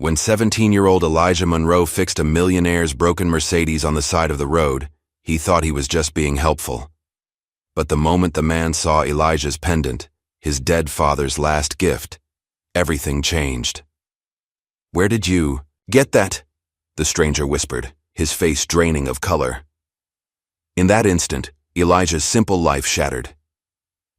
When 17-year-old Elijah Monroe fixed a millionaire's broken Mercedes on the side of the road, he thought he was just being helpful. But the moment the man saw Elijah's pendant, his dead father's last gift, everything changed. "Where did you get that?" the stranger whispered, his face draining of color. In that instant, Elijah's simple life shattered.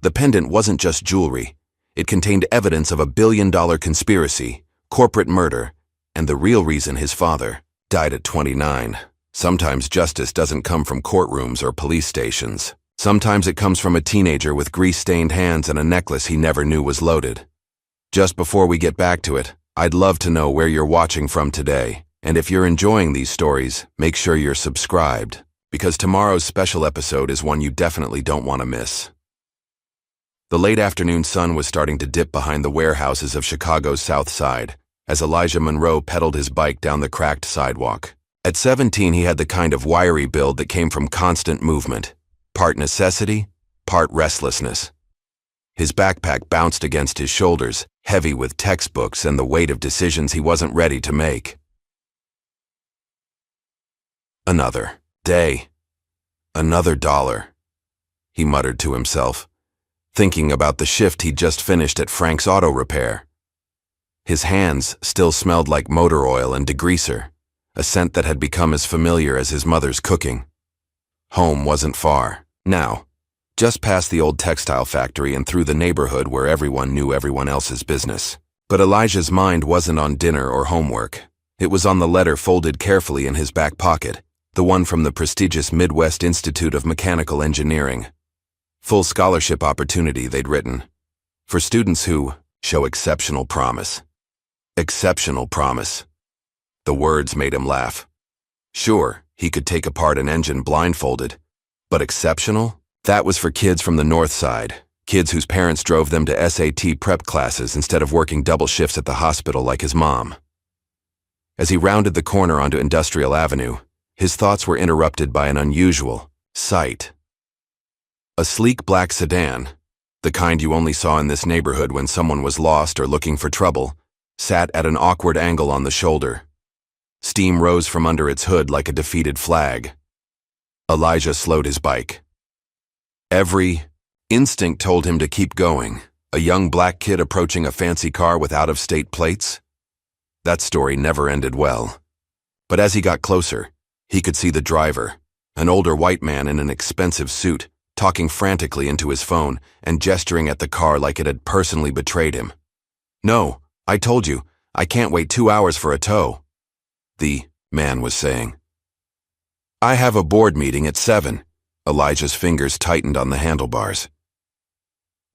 The pendant wasn't just jewelry. It contained evidence of a billion-dollar conspiracy, corporate murder, and the real reason his father died at 29. Sometimes justice doesn't come from courtrooms or police stations. Sometimes it comes from a teenager with grease-stained hands and a necklace he never knew was loaded. Just before we get back to it, I'd love to know where you're watching from today. And if you're enjoying these stories, make sure you're subscribed, because tomorrow's special episode is one you definitely don't want to miss. The late afternoon sun was starting to dip behind the warehouses of Chicago's South Side as Elijah Monroe pedaled his bike down the cracked sidewalk. At 17, he had the kind of wiry build that came from constant movement, part necessity, part restlessness. His backpack bounced against his shoulders, heavy with textbooks and the weight of decisions he wasn't ready to make. Another day. Another dollar, he muttered to himself, thinking about the shift he'd just finished at Frank's Auto Repair. His hands still smelled like motor oil and degreaser, a scent that had become as familiar as his mother's cooking. Home wasn't far. Now, just past the old textile factory and through the neighborhood where everyone knew everyone else's business. But Elijah's mind wasn't on dinner or homework. It was on the letter folded carefully in his back pocket, the one from the prestigious Midwest Institute of Mechanical Engineering. Full scholarship opportunity, they'd written, for students who show exceptional promise. Exceptional promise. The words made him laugh. Sure, he could take apart an engine blindfolded, but exceptional? That was for kids from the North Side, kids whose parents drove them to SAT prep classes instead of working double shifts at the hospital like his mom. As he rounded the corner onto Industrial Avenue, his thoughts were interrupted by an unusual sight. A sleek black sedan, the kind you only saw in this neighborhood when someone was lost or looking for trouble, sat at an awkward angle on the shoulder. Steam rose from under its hood like a defeated flag. Elijah slowed his bike. Every instinct told him to keep going. A young black kid approaching a fancy car with out-of-state plates? That story never ended well. But as he got closer, he could see the driver, an older white man in an expensive suit, talking frantically into his phone and gesturing at the car like it had personally betrayed him. "No, I told you, I can't wait 2 hours for a tow," the man was saying. "I have a board meeting at 7. Elijah's fingers tightened on the handlebars.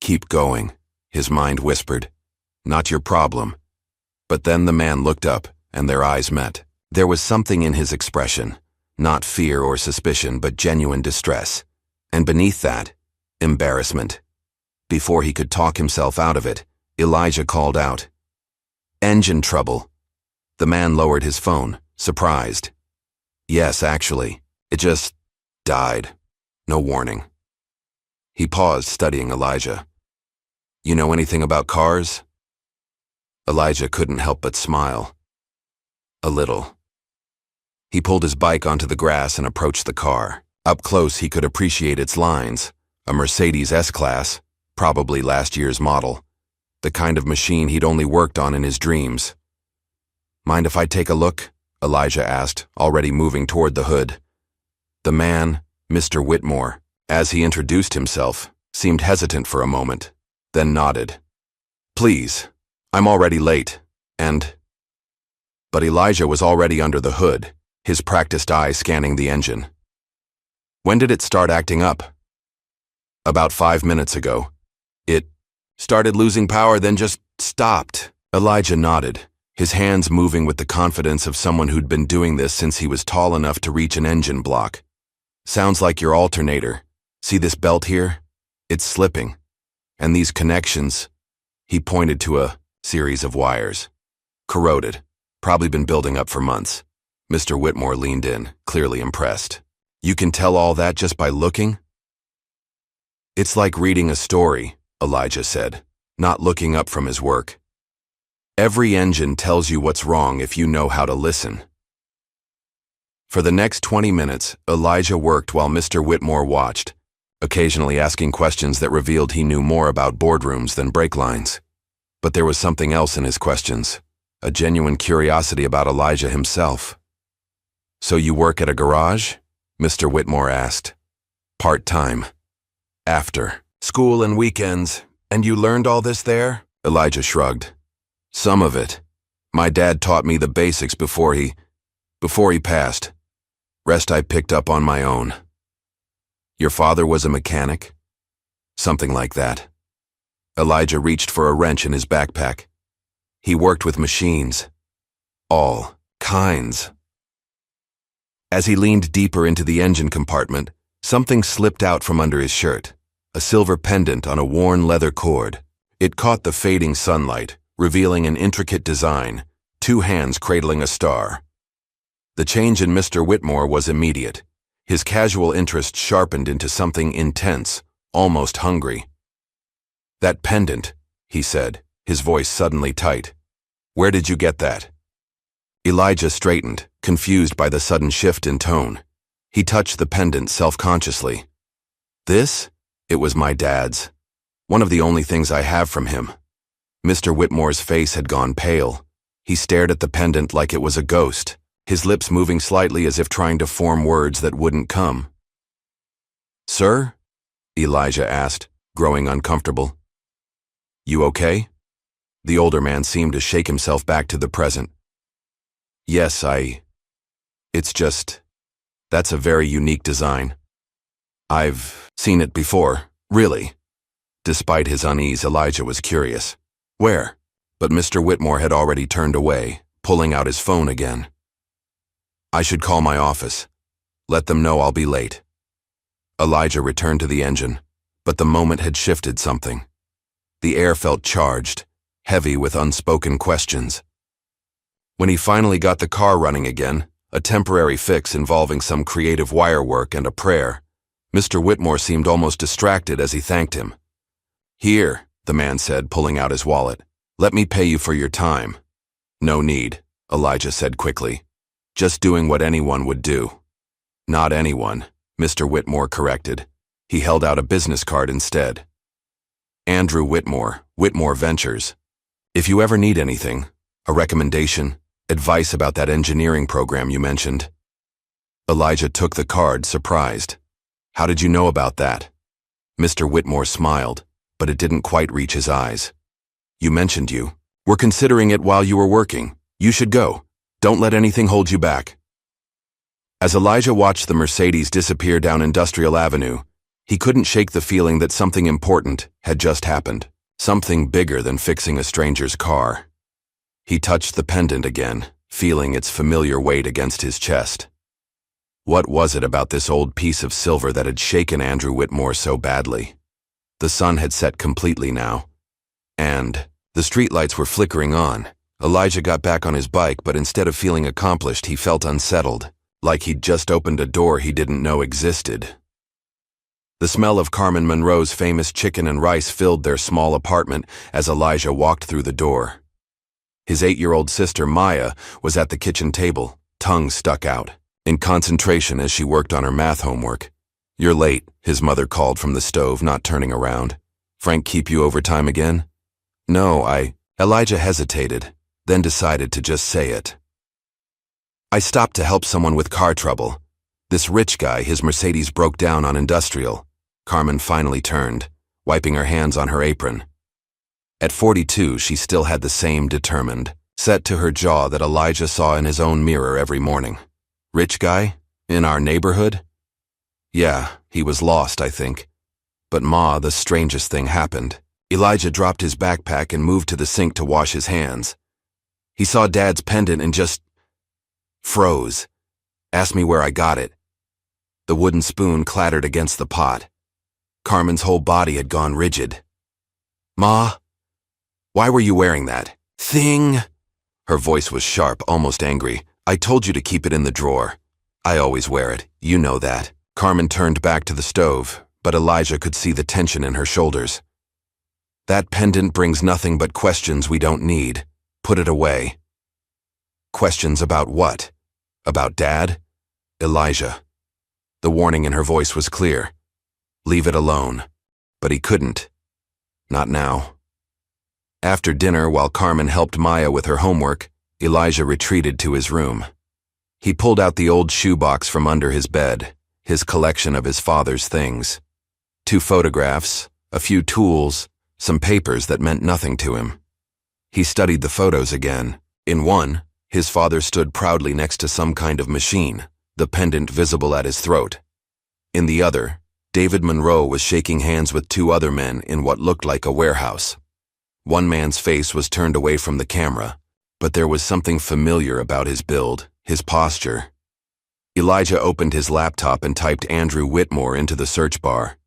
"Keep going," his mind whispered. "Not your problem." But then the man looked up, and their eyes met. There was something in his expression, not fear or suspicion, but genuine distress. And beneath that, embarrassment. Before he could talk himself out of it, Elijah called out, "Engine trouble." The man lowered his phone, surprised. "Yes, actually, it just died. No warning." He paused, studying Elijah. "You know anything about cars?" Elijah couldn't help but smile. "A little." He pulled his bike onto the grass and approached the car. Up close, he could appreciate its lines. A Mercedes S-Class, probably last year's model. The kind of machine he'd only worked on in his dreams. "Mind if I take a look?" Elijah asked, already moving toward the hood. The man, Mr. Whitmore, as he introduced himself, seemed hesitant for a moment, then nodded. "Please, I'm already late, and—" But Elijah was already under the hood, his practiced eye scanning the engine. "When did it start acting up?" "About 5 minutes ago. It started losing power, then just stopped." Elijah nodded, his hands moving with the confidence of someone who'd been doing this since he was tall enough to reach an engine block. "Sounds like your alternator. See this belt here? It's slipping. And these connections," he pointed to a series of wires. "Corroded. Probably been building up for months." Mr. Whitmore leaned in, clearly impressed. "You can tell all that just by looking?" "It's like reading a story," Elijah said, not looking up from his work. Every engine tells you what's wrong if you know how to listen. For the next 20 minutes, Elijah worked while Mr. Whitmore watched, occasionally asking questions that revealed he knew more about boardrooms than brake lines. But there was something else in his questions, a genuine curiosity about Elijah himself. "So you work at a garage?" Mr. Whitmore asked. "Part-time. After school and weekends. And you learned all this there?" Elijah shrugged. "Some of it. My dad taught me the basics before he passed. Rest I picked up on my own." "Your father was a mechanic?" "Something like that." Elijah reached for a wrench in his backpack. "He worked with machines. All kinds." As he leaned deeper into the engine compartment, something slipped out from under his shirt, a silver pendant on a worn leather cord. It caught the fading sunlight, revealing an intricate design, 2 hands cradling a star. The change in Mr. Whitmore was immediate. His casual interest sharpened into something intense, almost hungry. "That pendant," he said, his voice suddenly tight. "Where did you get that?" Elijah straightened, confused by the sudden shift in tone. He touched the pendant self-consciously. "This? It was my dad's. One of the only things I have from him." Mr. Whitmore's face had gone pale. He stared at the pendant like it was a ghost, his lips moving slightly as if trying to form words that wouldn't come. "Sir?" Elijah asked, growing uncomfortable. "You okay?" The older man seemed to shake himself back to the present. "Yes, It's just, that's a very unique design. I've seen it before, really." Despite his unease, Elijah was curious. "Where?" But Mr. Whitmore had already turned away, pulling out his phone again. "I should call my office. Let them know I'll be late." Elijah returned to the engine, but the moment had shifted something. The air felt charged, heavy with unspoken questions. When he finally got the car running again, a temporary fix involving some creative wire work and a prayer, Mr. Whitmore seemed almost distracted as he thanked him. "Here," the man said, pulling out his wallet. "Let me pay you for your time." "No need," Elijah said quickly. "Just doing what anyone would do." "Not anyone," Mr. Whitmore corrected. He held out a business card instead. "Andrew Whitmore, Whitmore Ventures. If you ever need anything, a recommendation, advice about that engineering program you mentioned." Elijah took the card, surprised. "How did you know about that?" Mr. Whitmore smiled, but it didn't quite reach his eyes. "You mentioned you were considering it while you were working. You should go. Don't let anything hold you back." As Elijah watched the Mercedes disappear down Industrial Avenue, he couldn't shake the feeling that something important had just happened, something bigger than fixing a stranger's car. He touched the pendant again, feeling its familiar weight against his chest. What was it about this old piece of silver that had shaken Andrew Whitmore so badly? The sun had set completely now, and the streetlights were flickering on. Elijah got back on his bike, but instead of feeling accomplished, he felt unsettled, like he'd just opened a door he didn't know existed. The smell of Carmen Monroe's famous chicken and rice filled their small apartment as Elijah walked through the door. His 8-year-old sister, Maya, was at the kitchen table, tongue stuck out, in concentration as she worked on her math homework. "You're late," his mother called from the stove, not turning around. "Frank keep you overtime again?" "No, Elijah hesitated, then decided to just say it. "I stopped to help someone with car trouble. This rich guy, his Mercedes broke down on Industrial." Carmen finally turned, wiping her hands on her apron. At 42, she still had the same determined, set to her jaw that Elijah saw in his own mirror every morning. "Rich guy? In our neighborhood?" "Yeah, he was lost, I think. But Ma, the strangest thing happened." Elijah dropped his backpack and moved to the sink to wash his hands. He saw Dad's pendant and just froze. Asked me where I got it. The wooden spoon clattered against the pot. Carmen's whole body had gone rigid. "Ma, why were you wearing that thing?" Her voice was sharp, almost angry. "I told you to keep it in the drawer. I always wear it, you know that." Carmen turned back to the stove, but Elijah could see the tension in her shoulders. "That pendant brings nothing but questions we don't need. Put it away. Questions about what? About Dad? Elijah. The warning in her voice was clear. Leave it alone. But he couldn't. Not now. After dinner, while Carmen helped Maya with her homework, Elijah retreated to his room. He pulled out the old shoebox from under his bed, his collection of his father's things. 2 photographs, a few tools, some papers that meant nothing to him. He studied the photos again. In one, his father stood proudly next to some kind of machine, the pendant visible at his throat. In the other, David Monroe was shaking hands with 2 other men in what looked like a warehouse. One man's face was turned away from the camera, but there was something familiar about his build, his posture. Elijah opened his laptop and typed Andrew Whitmore into the search bar.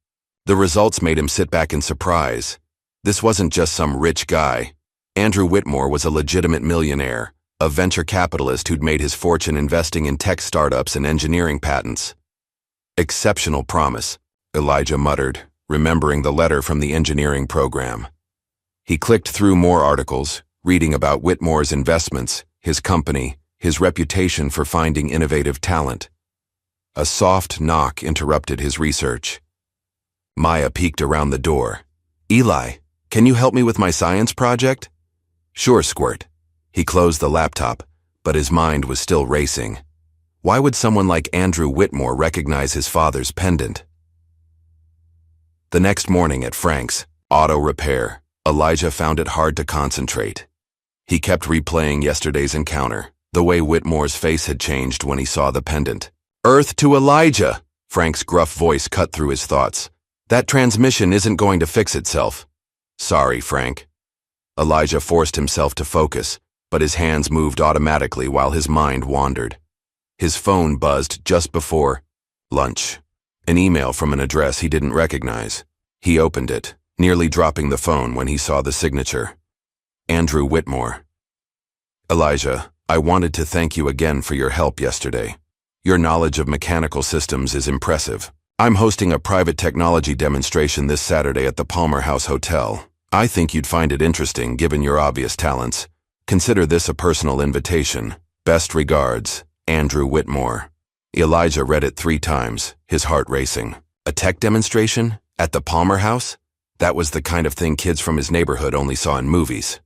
The results made him sit back in surprise. This wasn't just some rich guy. Andrew Whitmore was a legitimate millionaire, a venture capitalist who'd made his fortune investing in tech startups and engineering patents. Exceptional promise, Elijah muttered, remembering the letter from the engineering program. He clicked through more articles, reading about Whitmore's investments, his company, his reputation for finding innovative talent. A soft knock interrupted his research. Maya peeked around the door. Eli, can you help me with my science project? Sure, Squirt. He closed the laptop, but his mind was still racing. Why would someone like Andrew Whitmore recognize his father's pendant? The next morning at Frank's Auto Repair, Elijah found it hard to concentrate. He kept replaying yesterday's encounter, the way Whitmore's face had changed when he saw the pendant. Earth to Elijah! Frank's gruff voice cut through his thoughts. That transmission isn't going to fix itself. Sorry, Frank. Elijah forced himself to focus, but his hands moved automatically while his mind wandered. His phone buzzed just before lunch. An email from an address he didn't recognize. He opened it, nearly dropping the phone when he saw the signature. Andrew Whitmore. Elijah, I wanted to thank you again for your help yesterday. Your knowledge of mechanical systems is impressive. I'm hosting a private technology demonstration this Saturday at the Palmer House Hotel. I think you'd find it interesting given your obvious talents. Consider this a personal invitation. Best regards, Andrew Whitmore. Elijah read it 3 times, his heart racing. A tech demonstration? At the Palmer House? That was the kind of thing kids from his neighborhood only saw in movies.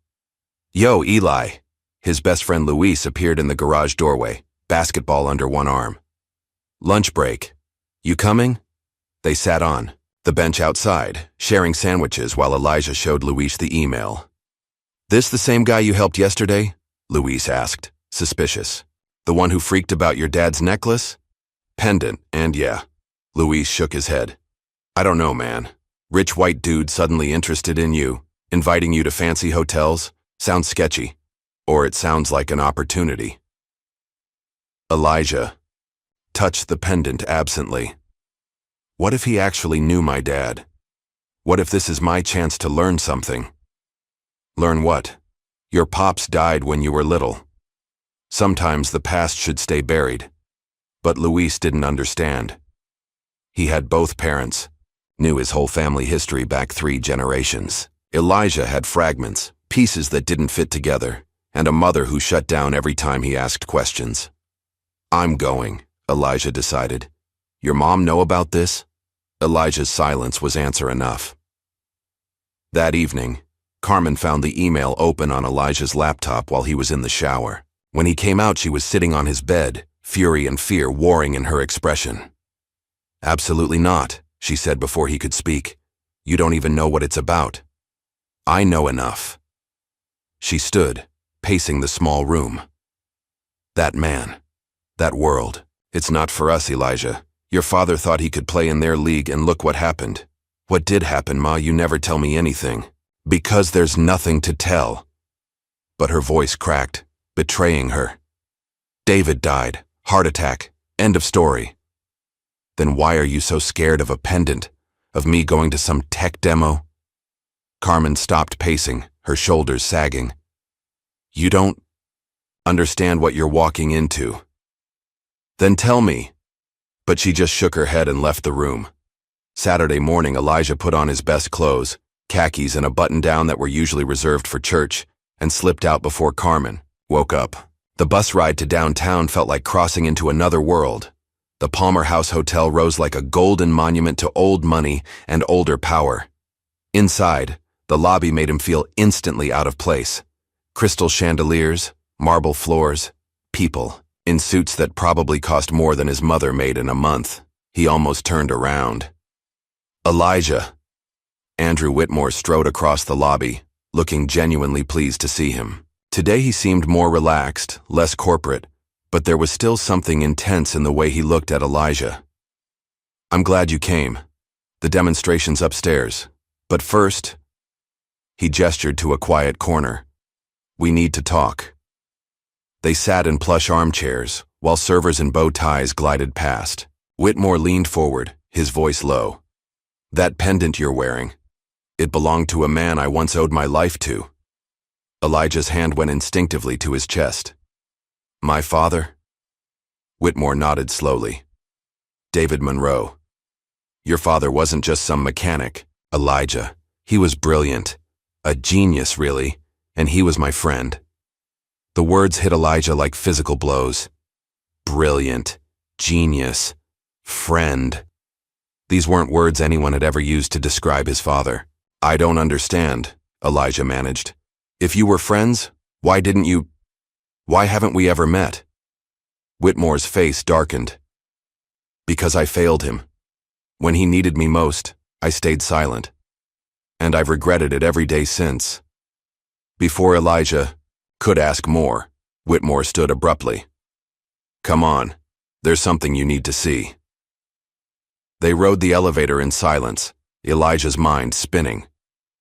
Yo, Eli. His best friend Luis appeared in the garage doorway, basketball under one arm. Lunch break. You coming? They sat on the bench outside, sharing sandwiches while Elijah showed Luis the email. This the same guy you helped yesterday? Luis asked, suspicious. The one who freaked about your dad's necklace? Pendant, and yeah. Luis shook his head. I don't know, man. Rich white dude suddenly interested in you, inviting you to fancy hotels, sounds sketchy. Or it sounds like an opportunity. Elijah touched the pendant absently. What if he actually knew my dad? What if this is my chance to learn something? Learn what? Your pops died when you were little. Sometimes the past should stay buried. But Luis didn't understand. He had both parents, knew his whole family history back 3 generations. Elijah had fragments, pieces that didn't fit together, and a mother who shut down every time he asked questions. I'm going, Elijah decided. Your mom know about this? Elijah's silence was answer enough. That evening, Carmen found the email open on Elijah's laptop while he was in the shower. When he came out, she was sitting on his bed, fury and fear warring in her expression. Absolutely not, she said before he could speak. You don't even know what it's about. I know enough. She stood, pacing the small room. That man, that world, it's not for us, Elijah. Your father thought he could play in their league and look what happened. What did happen, Ma? You never tell me anything. Because there's nothing to tell. But her voice cracked, betraying her. David died, heart attack, end of story. Then why are you so scared of a pendant, of me going to some tech demo? Carmen stopped pacing, her shoulders sagging. You don't understand what you're walking into. Then tell me. But she just shook her head and left the room. Saturday morning, Elijah put on his best clothes, khakis and a button-down that were usually reserved for church, and slipped out before Carmen woke up. The bus ride to downtown felt like crossing into another world. The Palmer House Hotel rose like a golden monument to old money and older power. Inside, the lobby made him feel instantly out of place. Crystal chandeliers, marble floors, people in suits that probably cost more than his mother made in a month. He almost turned around. Elijah. Andrew Whitmore strode across the lobby, looking genuinely pleased to see him. Today he seemed more relaxed, less corporate, but there was still something intense in the way he looked at Elijah. "I'm glad you came. The demonstration's upstairs. But first," he gestured to a quiet corner, "we need to talk." They sat in plush armchairs, while servers in bow ties glided past. Whitmore leaned forward, his voice low. "That pendant you're wearing, it belonged to a man I once owed my life to." Elijah's hand went instinctively to his chest. "My father?" Whitmore nodded slowly. "David Monroe. Your father wasn't just some mechanic, Elijah. He was brilliant. A genius, really, and he was my friend." The words hit Elijah like physical blows. Brilliant, genius, friend. These weren't words anyone had ever used to describe his father. "I don't understand," Elijah managed. "If you were friends, why haven't we ever met?" Whitmore's face darkened. "Because I failed him. When he needed me most, I stayed silent. And I've regretted it every day since." Before Elijah could ask more, Whitmore stood abruptly. "Come on, there's something you need to see." They rode the elevator in silence, Elijah's mind spinning.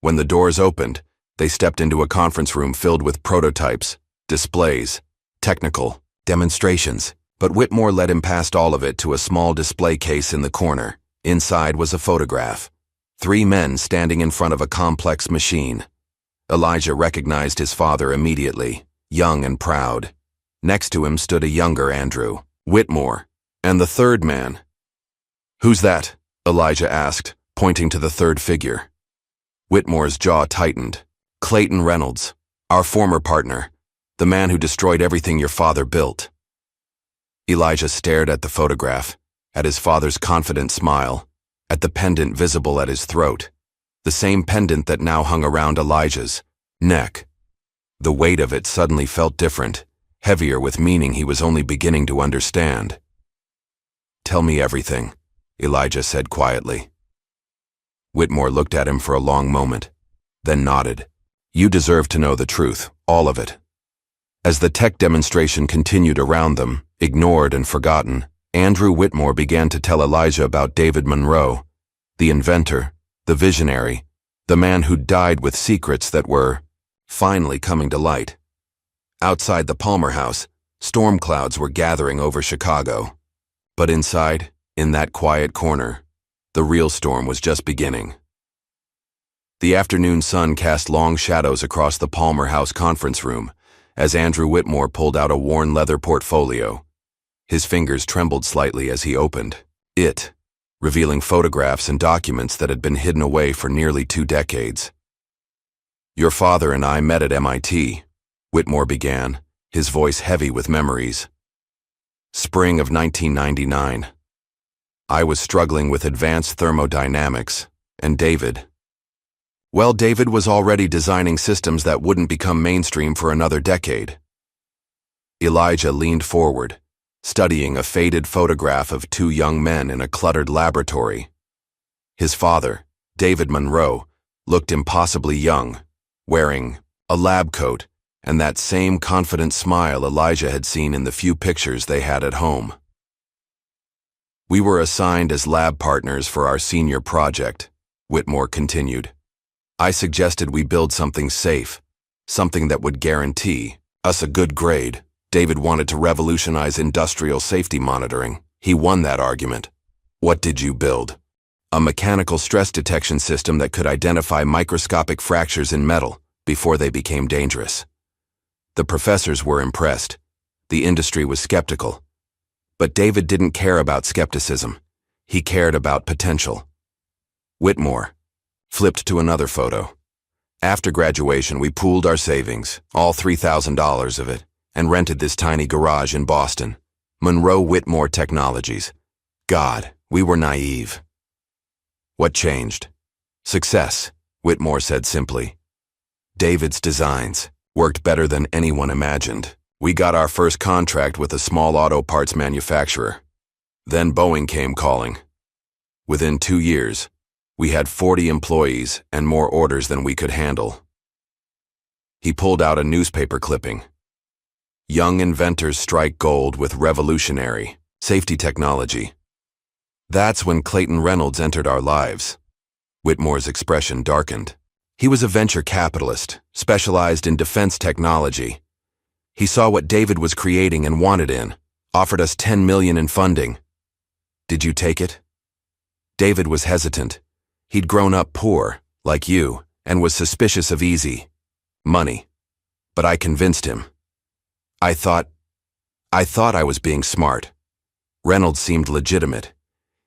When the doors opened, they stepped into a conference room filled with prototypes, displays, technical demonstrations, but Whitmore led him past all of it to a small display case in the corner. Inside was a photograph. 3 men standing in front of a complex machine. Elijah recognized his father immediately, young and proud. Next to him stood a younger Andrew Whitmore, and the third man. "Who's that?" Elijah asked, pointing to the third figure. Whitmore's jaw tightened. "Clayton Reynolds, our former partner, the man who destroyed everything your father built." Elijah stared at the photograph, at his father's confident smile, at the pendant visible at his throat, the same pendant that now hung around Elijah's neck. The weight of it suddenly felt different, heavier with meaning he was only beginning to understand. "Tell me everything," Elijah said quietly. Whitmore looked at him for a long moment, then nodded. "You deserve to know the truth, all of it." As the tech demonstration continued around them, ignored and forgotten, Andrew Whitmore began to tell Elijah about David Monroe, the inventor, the visionary, the man who died with secrets that were finally coming to light. Outside the Palmer House, storm clouds were gathering over Chicago. But inside, in that quiet corner, the real storm was just beginning. The afternoon sun cast long shadows across the Palmer House conference room as Andrew Whitmore pulled out a worn leather portfolio. His fingers trembled slightly as he opened it, revealing photographs and documents that had been hidden away for nearly 2 decades. "Your father and I met at MIT," Whitmore began, his voice heavy with memories. "Spring of 1999. I was struggling with advanced thermodynamics, and David was already designing systems that wouldn't become mainstream for another decade." Elijah leaned forward, studying a faded photograph of 2 young men in a cluttered laboratory. His father, David Monroe, looked impossibly young, wearing a lab coat and that same confident smile Elijah had seen in the few pictures they had at home. "We were assigned as lab partners for our senior project," Whitmore continued. "I suggested we build something safe, something that would guarantee us a good grade. David wanted to revolutionize industrial safety monitoring. He won that argument." "What did you build?" "A mechanical stress detection system that could identify microscopic fractures in metal before they became dangerous." The professors were impressed. The industry was skeptical. But David didn't care about skepticism. He cared about potential. Whitmore flipped to another photo. After graduation, we pooled our savings, all $3,000 of it, and rented this tiny garage in Boston. Monroe Whitmore Technologies. God, we were naive. What changed? Success, Whitmore said simply. David's designs worked better than anyone imagined. We got our first contract with a small auto parts manufacturer. Then Boeing came calling. Within 2 years, we had 40 employees and more orders than we could handle. He pulled out a newspaper clipping. Young inventors strike gold with revolutionary safety technology. That's when Clayton Reynolds entered our lives. Whitmore's expression darkened. He was a venture capitalist, specialized in defense technology. He saw what David was creating and wanted in, offered us $10 million in funding. Did you take it? David was hesitant. He'd grown up poor, like you, and was suspicious of easy money. But I convinced him. I thought I was being smart. Reynolds seemed legitimate.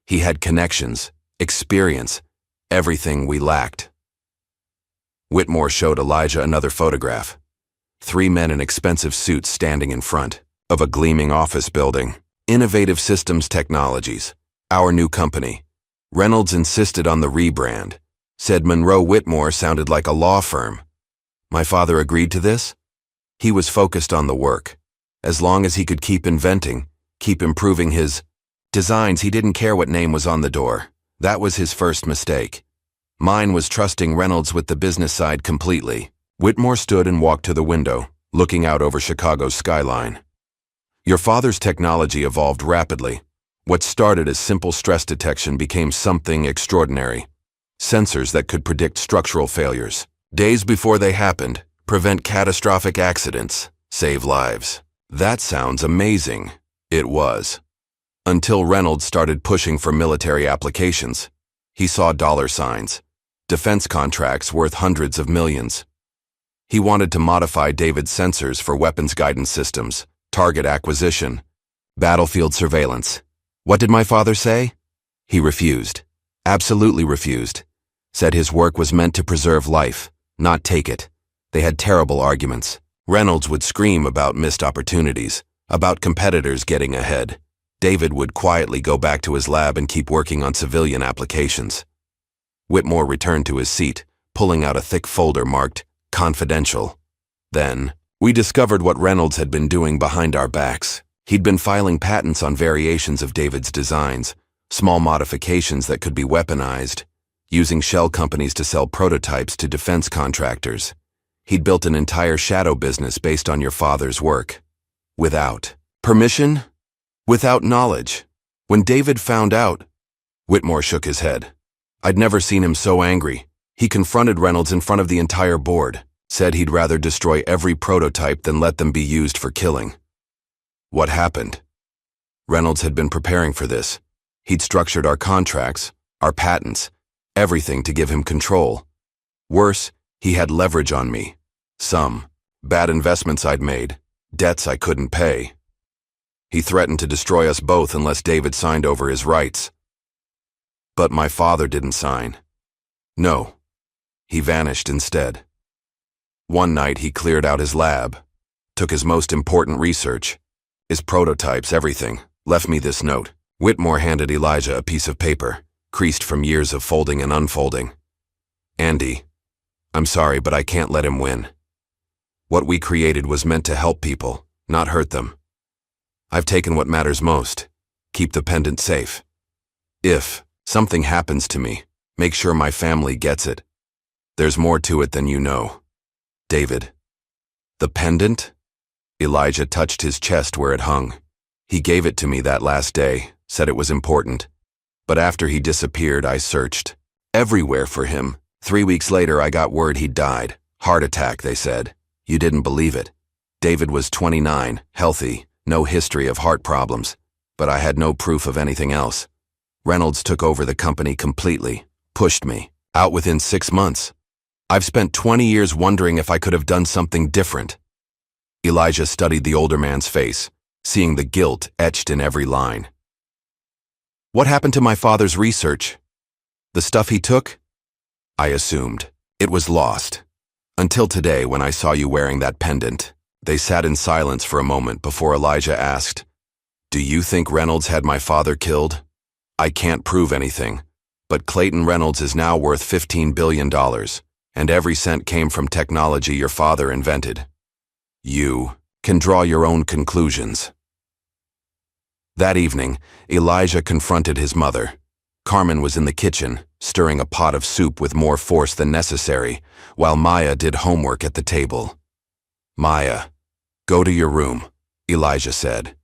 He had connections, experience, everything we lacked. Whitmore showed Elijah another photograph. 3 men in expensive suits standing in front of a gleaming office building. Innovative Systems Technologies, our new company. Reynolds insisted on the rebrand, said Monroe Whitmore sounded like a law firm. My father agreed to this? He was focused on the work. As long as he could keep inventing, keep improving his designs, he didn't care what name was on the door. That was his first mistake. Mine was trusting Reynolds with the business side completely. Whitmore stood and walked to the window, looking out over Chicago's skyline. Your father's technology evolved rapidly. What started as simple stress detection became something extraordinary. Sensors that could predict structural failures. Days before they happened, prevent catastrophic accidents, save lives. That sounds amazing. It was. Until Reynolds started pushing for military applications. He saw dollar signs. Defense contracts worth hundreds of millions. He wanted to modify David's sensors for weapons guidance systems, target acquisition, battlefield surveillance. What did my father say? He refused. Absolutely refused. Said his work was meant to preserve life, not take it. They had terrible arguments. Reynolds would scream about missed opportunities, about competitors getting ahead. David would quietly go back to his lab and keep working on civilian applications. Whitmore returned to his seat, pulling out a thick folder marked Confidential. Then, we discovered what Reynolds had been doing behind our backs. He'd been filing patents on variations of David's designs, small modifications that could be weaponized, using shell companies to sell prototypes to defense contractors. He'd built an entire shadow business based on your father's work. Without permission? Without knowledge. When David found out, Whitmore shook his head. I'd never seen him so angry. He confronted Reynolds in front of the entire board, said he'd rather destroy every prototype than let them be used for killing. What happened? Reynolds had been preparing for this. He'd structured our contracts, our patents, everything to give him control. Worse, he had leverage on me. Some bad investments I'd made, debts I couldn't pay. He threatened to destroy us both unless David signed over his rights. But my father didn't sign. No, he vanished instead. One night he cleared out his lab, took his most important research, his prototypes, everything, left me this note. Whitmore handed Elijah a piece of paper, creased from years of folding and unfolding. Andy, I'm sorry, but I can't let him win. What we created was meant to help people, not hurt them. I've taken what matters most. Keep the pendant safe. If something happens to me, make sure my family gets it. There's more to it than you know. David. The pendant? Elijah touched his chest where it hung. He gave it to me that last day, said it was important. But after he disappeared, I searched everywhere for him. 3 weeks later, I got word he'd died. Heart attack, they said. You didn't believe it. David was 29, healthy, no history of heart problems. But I had no proof of anything else. Reynolds took over the company completely, pushed me, out within 6 months. I've spent 20 years wondering if I could have done something different. Elijah studied the older man's face, seeing the guilt etched in every line. What happened to my father's research? The stuff he took? I assumed. It was lost. Until today when I saw you wearing that pendant. They sat in silence for a moment before Elijah asked, "Do you think Reynolds had my father killed?" "I can't prove anything, but Clayton Reynolds is now worth $15 billion, and every cent came from technology your father invented. You can draw your own conclusions." That evening, Elijah confronted his mother. Carmen was in the kitchen, stirring a pot of soup with more force than necessary, while Maya did homework at the table. "Maya, go to your room," Elijah said.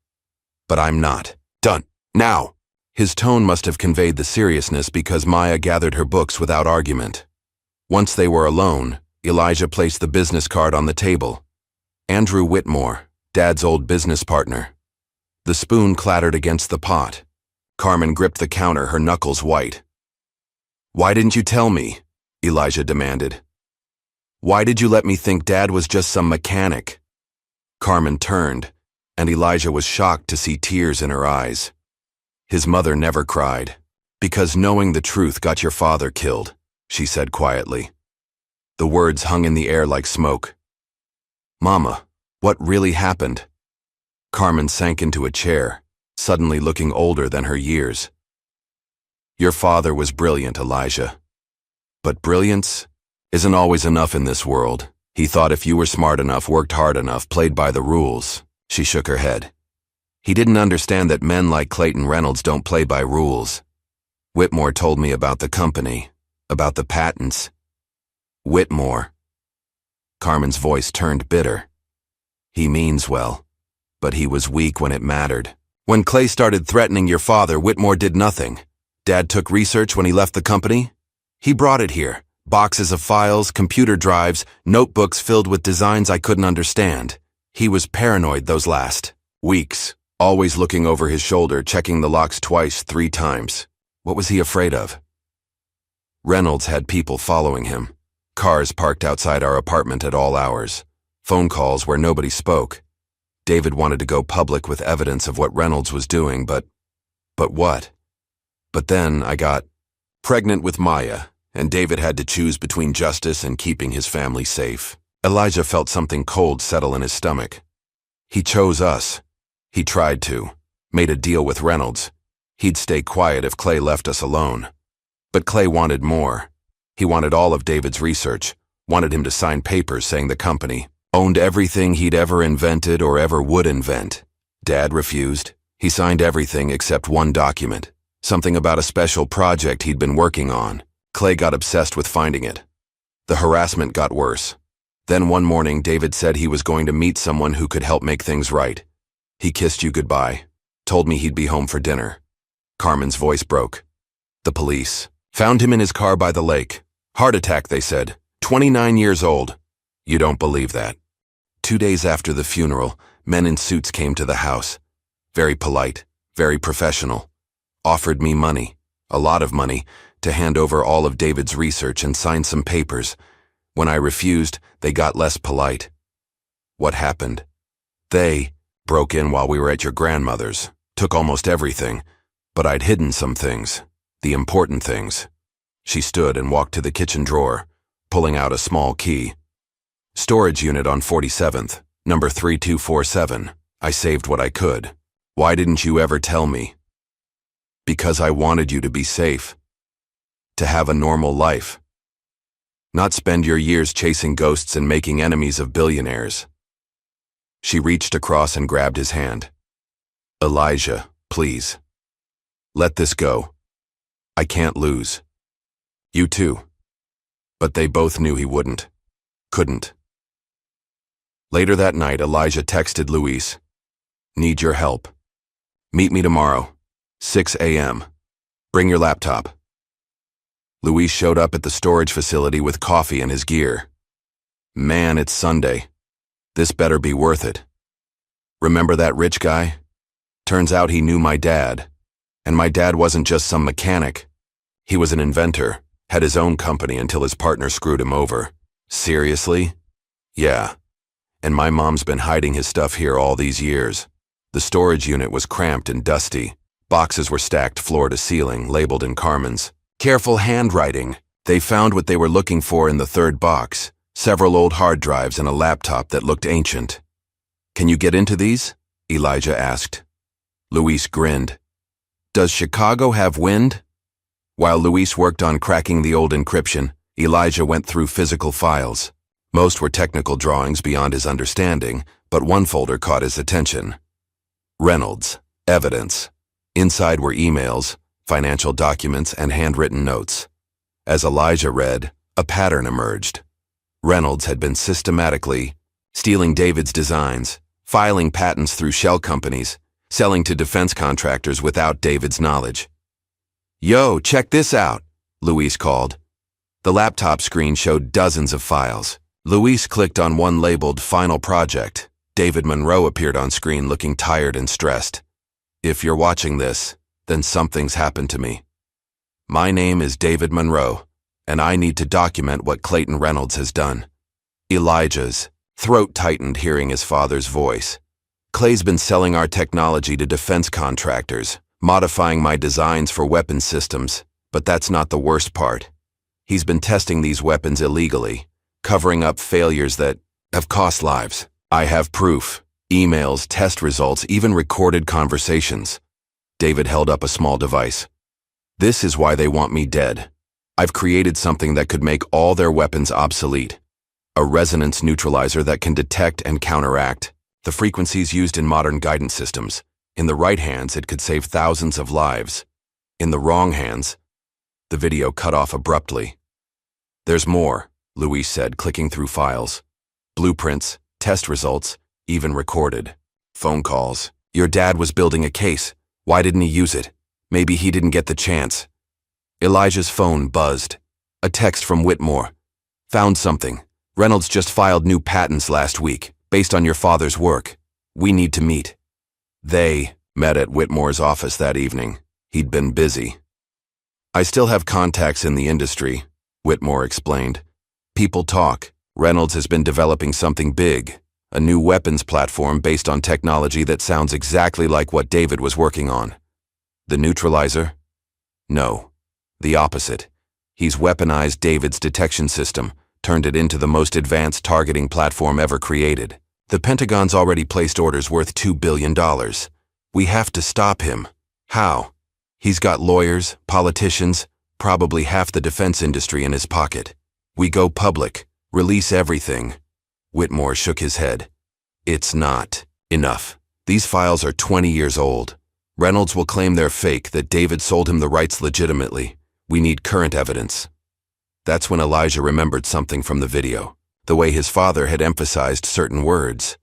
"But I'm not. Done. Now." His tone must have conveyed the seriousness because Maya gathered her books without argument. Once they were alone, Elijah placed the business card on the table. Andrew Whitmore, Dad's old business partner. The spoon clattered against the pot. Carmen gripped the counter, her knuckles white. "Why didn't you tell me?" Elijah demanded. "Why did you let me think Dad was just some mechanic?" Carmen turned, and Elijah was shocked to see tears in her eyes. His mother never cried. "Because knowing the truth got your father killed," she said quietly. The words hung in the air like smoke. "Mama, what really happened?" Carmen sank into a chair, suddenly looking older than her years. "Your father was brilliant, Elijah. But brilliance isn't always enough in this world. He thought if you were smart enough, worked hard enough, played by the rules." She shook her head. "He didn't understand that men like Clayton Reynolds don't play by rules. Whitmore told me about the company, about the patents." "Whitmore." Carmen's voice turned bitter. "He means well, but he was weak when it mattered. When Clay started threatening your father, Whitmore did nothing. Dad took research when he left the company. He brought it here. Boxes of files, computer drives, notebooks filled with designs I couldn't understand. He was paranoid those last weeks, always looking over his shoulder, checking the locks twice, 3 times. What was he afraid of? Reynolds had people following him. Cars parked outside our apartment at all hours. Phone calls where nobody spoke. David wanted to go public with evidence of what Reynolds was doing, but what? But then I got pregnant with Maya, and David had to choose between justice and keeping his family safe. Elijah felt something cold settle in his stomach. He chose us. He tried to. Made a deal with Reynolds. He'd stay quiet if Clay left us alone. But Clay wanted more. He wanted all of David's research, wanted him to sign papers saying the company owned everything he'd ever invented or ever would invent. Dad refused. He signed everything except one document, something about a special project he'd been working on. Clay got obsessed with finding it. The harassment got worse. Then one morning, David said he was going to meet someone who could help make things right. He kissed you goodbye, told me he'd be home for dinner. Carmen's voice broke. The police found him in his car by the lake. Heart attack, they said. 29 years old. You don't believe that. 2 days after the funeral, men in suits came to the house. Very polite, very professional. Offered me money, a lot of money, to hand over all of David's research and sign some papers. When I refused, they got less polite. What happened? They broke in while we were at your grandmother's, took almost everything, but I'd hidden some things, the important things. She stood and walked to the kitchen drawer, pulling out a small key. Storage unit on 47th, number 3247. I saved what I could. Why didn't you ever tell me? Because I wanted you to be safe. To have a normal life. Not spend your years chasing ghosts and making enemies of billionaires. She reached across and grabbed his hand. Elijah, please. Let this go. I can't lose. You too. But they both knew he wouldn't. Couldn't. Later that night, Elijah texted Luis. Need your help. Meet me tomorrow, 6 a.m. Bring your laptop. Luis showed up at the storage facility with coffee and his gear. Man, it's Sunday. This better be worth it. Remember that rich guy? Turns out he knew my dad. And my dad wasn't just some mechanic. He was an inventor, had his own company until his partner screwed him over. Seriously? Yeah. And my mom's been hiding his stuff here all these years. The storage unit was cramped and dusty. Boxes were stacked floor to ceiling, labeled in Carmen's careful handwriting. They found what they were looking for in the third box, several old hard drives and a laptop that looked ancient. "Can you get into these?" Elijah asked. Luis grinned. "Does Chicago have wind?" While Luis worked on cracking the old encryption, Elijah went through physical files. Most were technical drawings beyond his understanding, but one folder caught his attention. Reynolds, evidence. Inside were emails, financial documents, and handwritten notes. As Elijah read, a pattern emerged. Reynolds had been systematically stealing David's designs, filing patents through shell companies, selling to defense contractors without David's knowledge. "Yo, check this out," Luis called. The laptop screen showed dozens of files. Luis clicked on one labeled Final Project. David Monroe appeared on screen looking tired and stressed. "If you're watching this, then something's happened to me. My name is David Monroe, and I need to document what Clayton Reynolds has done." Elijah's throat tightened hearing his father's voice. "Clay's been selling our technology to defense contractors, modifying my designs for weapon systems, but that's not the worst part. He's been testing these weapons illegally, covering up failures that have cost lives. I have proof, emails, test results, even recorded conversations." David held up a small device. "This is why they want me dead. I've created something that could make all their weapons obsolete. A resonance neutralizer that can detect and counteract the frequencies used in modern guidance systems. In the right hands, it could save thousands of lives. In the wrong hands..." The video cut off abruptly. "There's more," Luis said, clicking through files. Blueprints, test results, even recorded. Phone calls. "Your dad was building a case. Why didn't he use it? Maybe he didn't get the chance." Elijah's phone buzzed. A text from Whitmore. "Found something. Reynolds just filed new patents last week, based on your father's work. We need to meet." They met at Whitmore's office that evening. He'd been busy. "I still have contacts in the industry," Whitmore explained. "People talk. Reynolds has been developing something big, a new weapons platform based on technology that sounds exactly like what David was working on." "The neutralizer?" "No, the opposite. He's weaponized David's detection system, turned it into the most advanced targeting platform ever created. The Pentagon's already placed orders worth $2 billion. We have to stop him." "How?" "He's got lawyers, politicians, probably half the defense industry in his pocket. We go public, release everything." Whitmore shook his head. "It's not enough. These files are 20 years old. Reynolds will claim they're fake, that David sold him the rights legitimately. We need current evidence." That's when Elijah remembered something from the video, the way his father had emphasized certain words,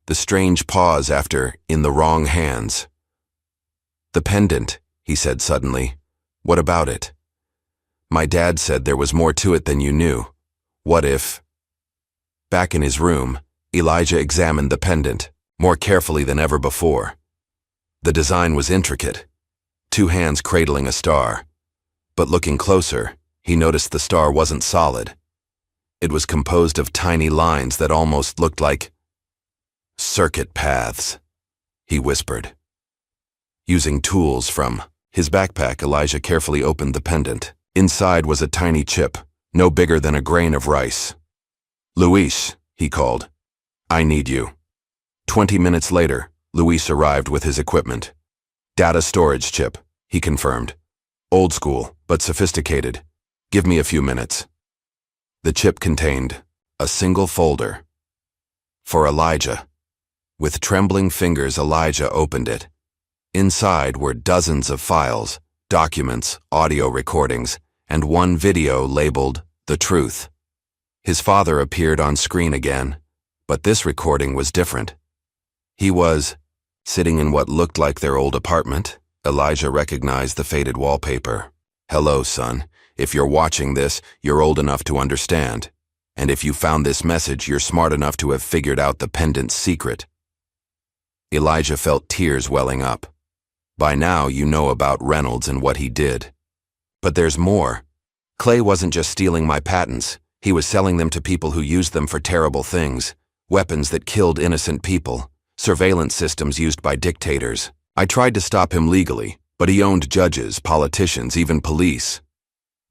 the strange pause after "in the wrong hands." "The pendant," he said suddenly. "What about it?" "My dad said there was more to it than you knew. What if..." Back in his room, Elijah examined the pendant, more carefully than ever before. The design was intricate, 2 hands cradling a star. But looking closer, he noticed the star wasn't solid. It was composed of tiny lines that almost looked like circuit paths, he whispered. Using tools from his backpack, Elijah carefully opened the pendant. Inside was a tiny chip, no bigger than a grain of rice. "Luis," he called. "I need you." 20 minutes later, Luis arrived with his equipment. "Data storage chip," he confirmed. "Old school, but sophisticated. Give me a few minutes." The chip contained a single folder. For Elijah. With trembling fingers, Elijah opened it. Inside were dozens of files, documents, audio recordings, and one video labeled "The Truth." His father appeared on screen again, but this recording was different. He was sitting in what looked like their old apartment. Elijah recognized the faded wallpaper. "Hello, son. If you're watching this, you're old enough to understand. And if you found this message, you're smart enough to have figured out the pendant's secret." Elijah felt tears welling up. "By now, you know about Reynolds and what he did. But there's more. Clay wasn't just stealing my patents. He was selling them to people who used them for terrible things. Weapons that killed innocent people. Surveillance systems used by dictators. I tried to stop him legally, but he owned judges, politicians, even police."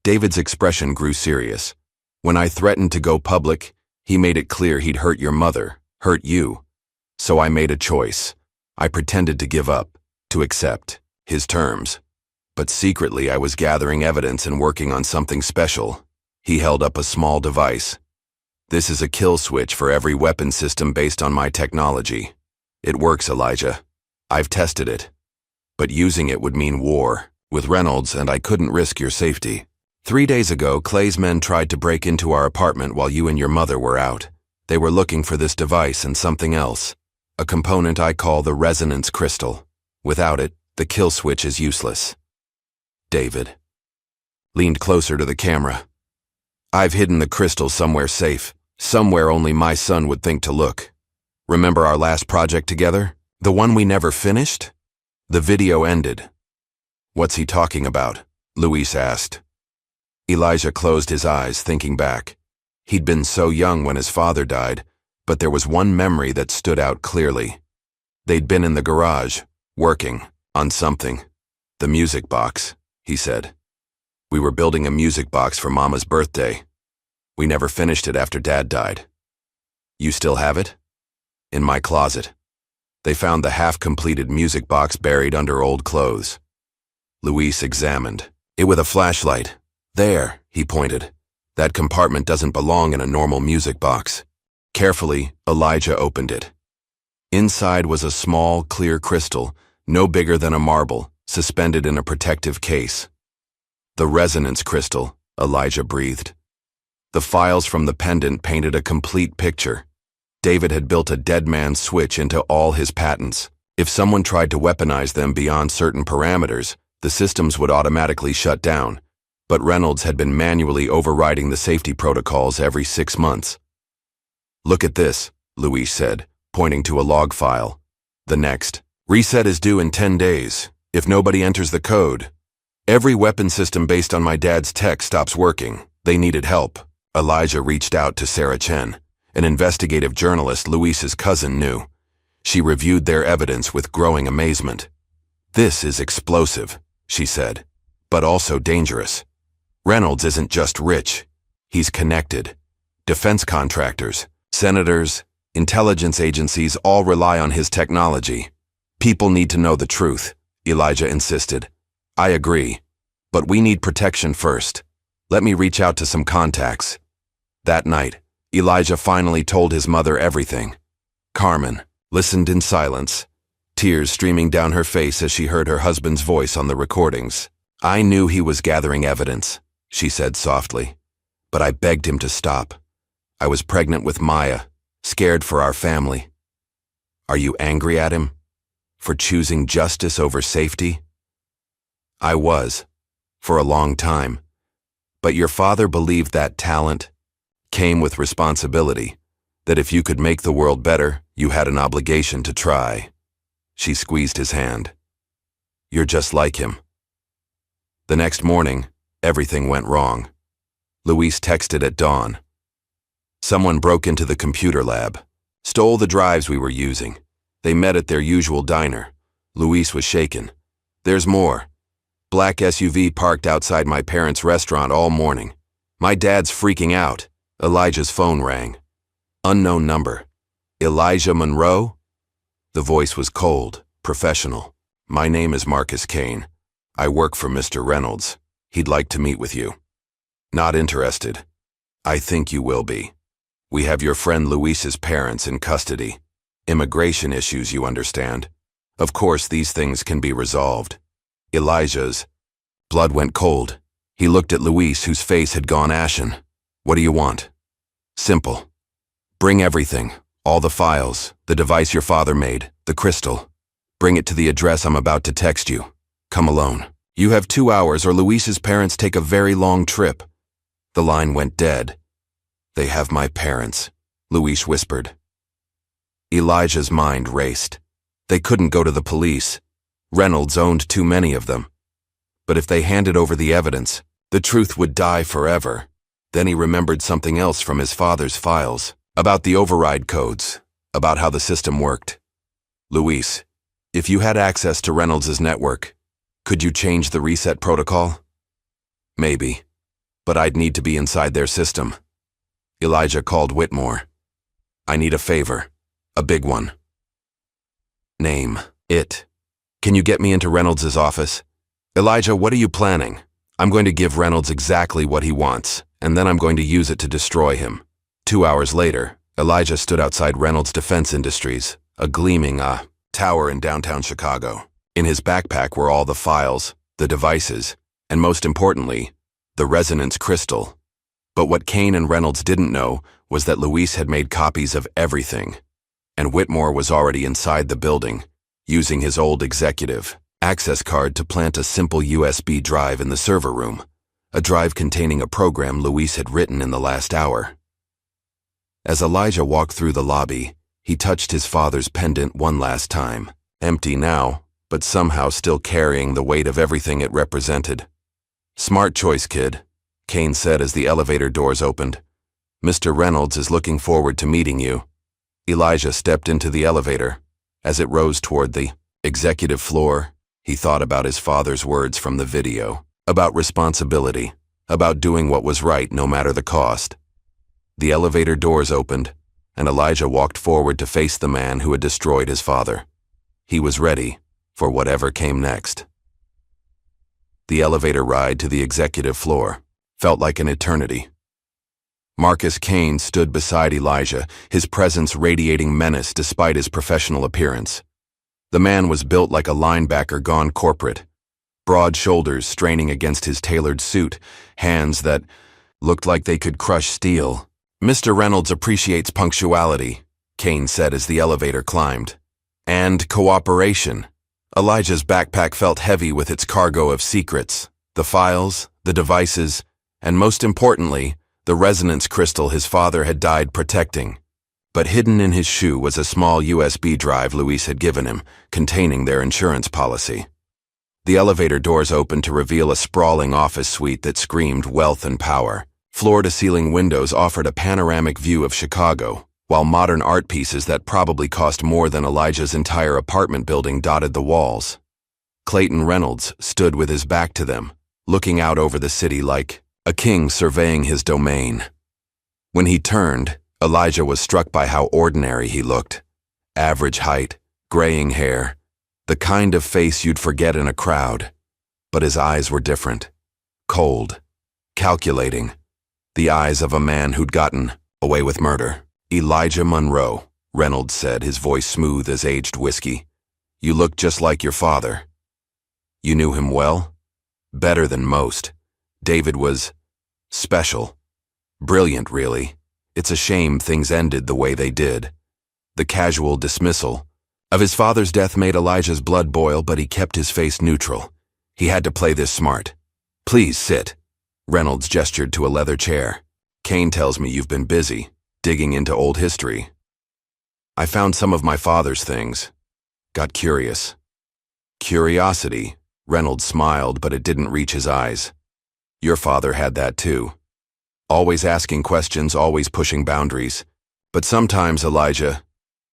David's expression grew serious. "When I threatened to go public, He made it clear he'd hurt your mother, hurt you. So I made a choice. I pretended to give up, to accept his terms. But secretly I was gathering evidence and working on something special. He held up a small device. This is a kill switch for every weapon system based on my technology. It works, Elijah. I've tested it. But using it would mean war with Reynolds, and I couldn't risk your safety. 3 days ago, Clay's men tried to break into our apartment while you and your mother were out. They were looking for this device and something else, a component I call the resonance crystal. Without it, the kill switch is useless. David leaned closer to the camera. I've hidden the crystal somewhere safe, somewhere only my son would think to look. Remember our last project together? The one we never finished? The video ended. What's he talking about? Luis asked. Elijah closed his eyes, thinking back. He'd been so young when his father died, but there was one memory that stood out clearly. They'd been in the garage, working on something. The music box, he said. We were building a music box for Mama's birthday. We never finished it after Dad died. You still have it? In my closet. They found the half-completed music box buried under old clothes. Luis examined it with a flashlight. There, he pointed. That compartment doesn't belong in a normal music box. Carefully, Elijah opened it. Inside was a small, clear crystal, no bigger than a marble, suspended in a protective case. The resonance crystal, Elijah breathed. The files from the pendant painted a complete picture. David had built a dead man's switch into all his patents. If someone tried to weaponize them beyond certain parameters, the systems would automatically shut down. But Reynolds had been manually overriding the safety protocols every 6 months. Look at this, Luis said, pointing to a log file. The next reset is due in 10 days, if nobody enters the code. Every weapon system based on my dad's tech stops working. They needed help. Elijah reached out to Sarah Chen, an investigative journalist Luis's cousin knew. She reviewed their evidence with growing amazement. This is explosive, she said, but also dangerous. Reynolds isn't just rich. He's connected. Defense contractors, senators, intelligence agencies all rely on his technology. People need to know the truth, Elijah insisted. I agree, but we need protection first. Let me reach out to some contacts. That night, Elijah finally told his mother everything. Carmen listened in silence, tears streaming down her face as she heard her husband's voice on the recordings. I knew he was gathering evidence, she said softly, but I begged him to stop. I was pregnant with Maya, scared for our family. Are you angry at him? For choosing justice over safety? I was, for a long time. But your father believed that talent came with responsibility, that if you could make the world better, you had an obligation to try. She squeezed his hand. You're just like him. The next morning, everything went wrong. Luis texted at dawn. Someone broke into the computer lab, stole the drives we were using. They met at their usual diner. Luis was shaken. There's more. Black SUV parked outside my parents' restaurant all morning. My dad's freaking out. Elijah's phone rang. Unknown number. Elijah Monroe? The voice was cold, professional. My name is Marcus Kane. I work for Mr. Reynolds. He'd like to meet with you. Not interested. I think you will be. We have your friend Luis's parents in custody. Immigration issues, you understand. Of course, these things can be resolved. Elijah's blood went cold. He looked at Luis, whose face had gone ashen. What do you want? Simple. Bring everything, all the files, the device your father made, the crystal. Bring it to the address I'm about to text you. Come alone. You have 2 hours or Luis's parents take a very long trip. The line went dead. They have my parents, Luis whispered. Elijah's mind raced. They couldn't go to the police. Reynolds owned too many of them. But if they handed over the evidence, the truth would die forever. Then he remembered something else from his father's files, about the override codes, about how the system worked. Luis, if you had access to Reynolds' network, could you change the reset protocol? Maybe, but I'd need to be inside their system. Elijah called Whitmore. I need a favor. A big one. Name. It. Can you get me into Reynolds' office? Elijah, what are you planning? I'm going to give Reynolds exactly what he wants, and then I'm going to use it to destroy him. 2 hours later, Elijah stood outside Reynolds Defense Industries, a gleaming, tower in downtown Chicago. In his backpack were all the files, the devices, and most importantly, the resonance crystal. But what Kane and Reynolds didn't know was that Luis had made copies of everything, and Whitmore was already inside the building, using his old executive access card to plant a simple USB drive in the server room, a drive containing a program Luis had written in the last hour. As Elijah walked through the lobby, he touched his father's pendant one last time, empty now, but somehow still carrying the weight of everything it represented. Smart choice, kid, Kane said as the elevator doors opened. Mr. Reynolds is looking forward to meeting you. Elijah stepped into the elevator. As it rose toward the executive floor, he thought about his father's words from the video, about responsibility, about doing what was right no matter the cost. The elevator doors opened, and Elijah walked forward to face the man who had destroyed his father. He was ready for whatever came next. The elevator ride to the executive floor felt like an eternity. Marcus Kane stood beside Elijah, his presence radiating menace despite his professional appearance. The man was built like a linebacker gone corporate, broad shoulders straining against his tailored suit, hands that looked like they could crush steel. Mr. Reynolds appreciates punctuality, Kane said as the elevator climbed. And cooperation. Elijah's backpack felt heavy with its cargo of secrets, the files, the devices, and most importantly, the resonance crystal his father had died protecting. But hidden in his shoe was a small USB drive Luis had given him, containing their insurance policy. The elevator doors opened to reveal a sprawling office suite that screamed wealth and power. Floor-to-ceiling windows offered a panoramic view of Chicago, while modern art pieces that probably cost more than Elijah's entire apartment building dotted the walls. Clayton Reynolds stood with his back to them, looking out over the city like a king surveying his domain. When he turned, Elijah was struck by how ordinary he looked. Average height, graying hair, the kind of face you'd forget in a crowd. But his eyes were different. Cold, calculating. The eyes of a man who'd gotten away with murder. Elijah Monroe, Reynolds said, his voice smooth as aged whiskey. You look just like your father. You knew him well? Better than most. David was special. Brilliant, really. It's a shame things ended the way they did. The casual dismissal of his father's death made Elijah's blood boil, but he kept his face neutral. He had to play this smart. Please sit. Reynolds gestured to a leather chair. Kane tells me you've been busy, digging into old history. I found some of my father's things. Got curious. Curiosity, Reynolds smiled, but it didn't reach his eyes. Your father had that too. Always asking questions, always pushing boundaries. But sometimes, Elijah,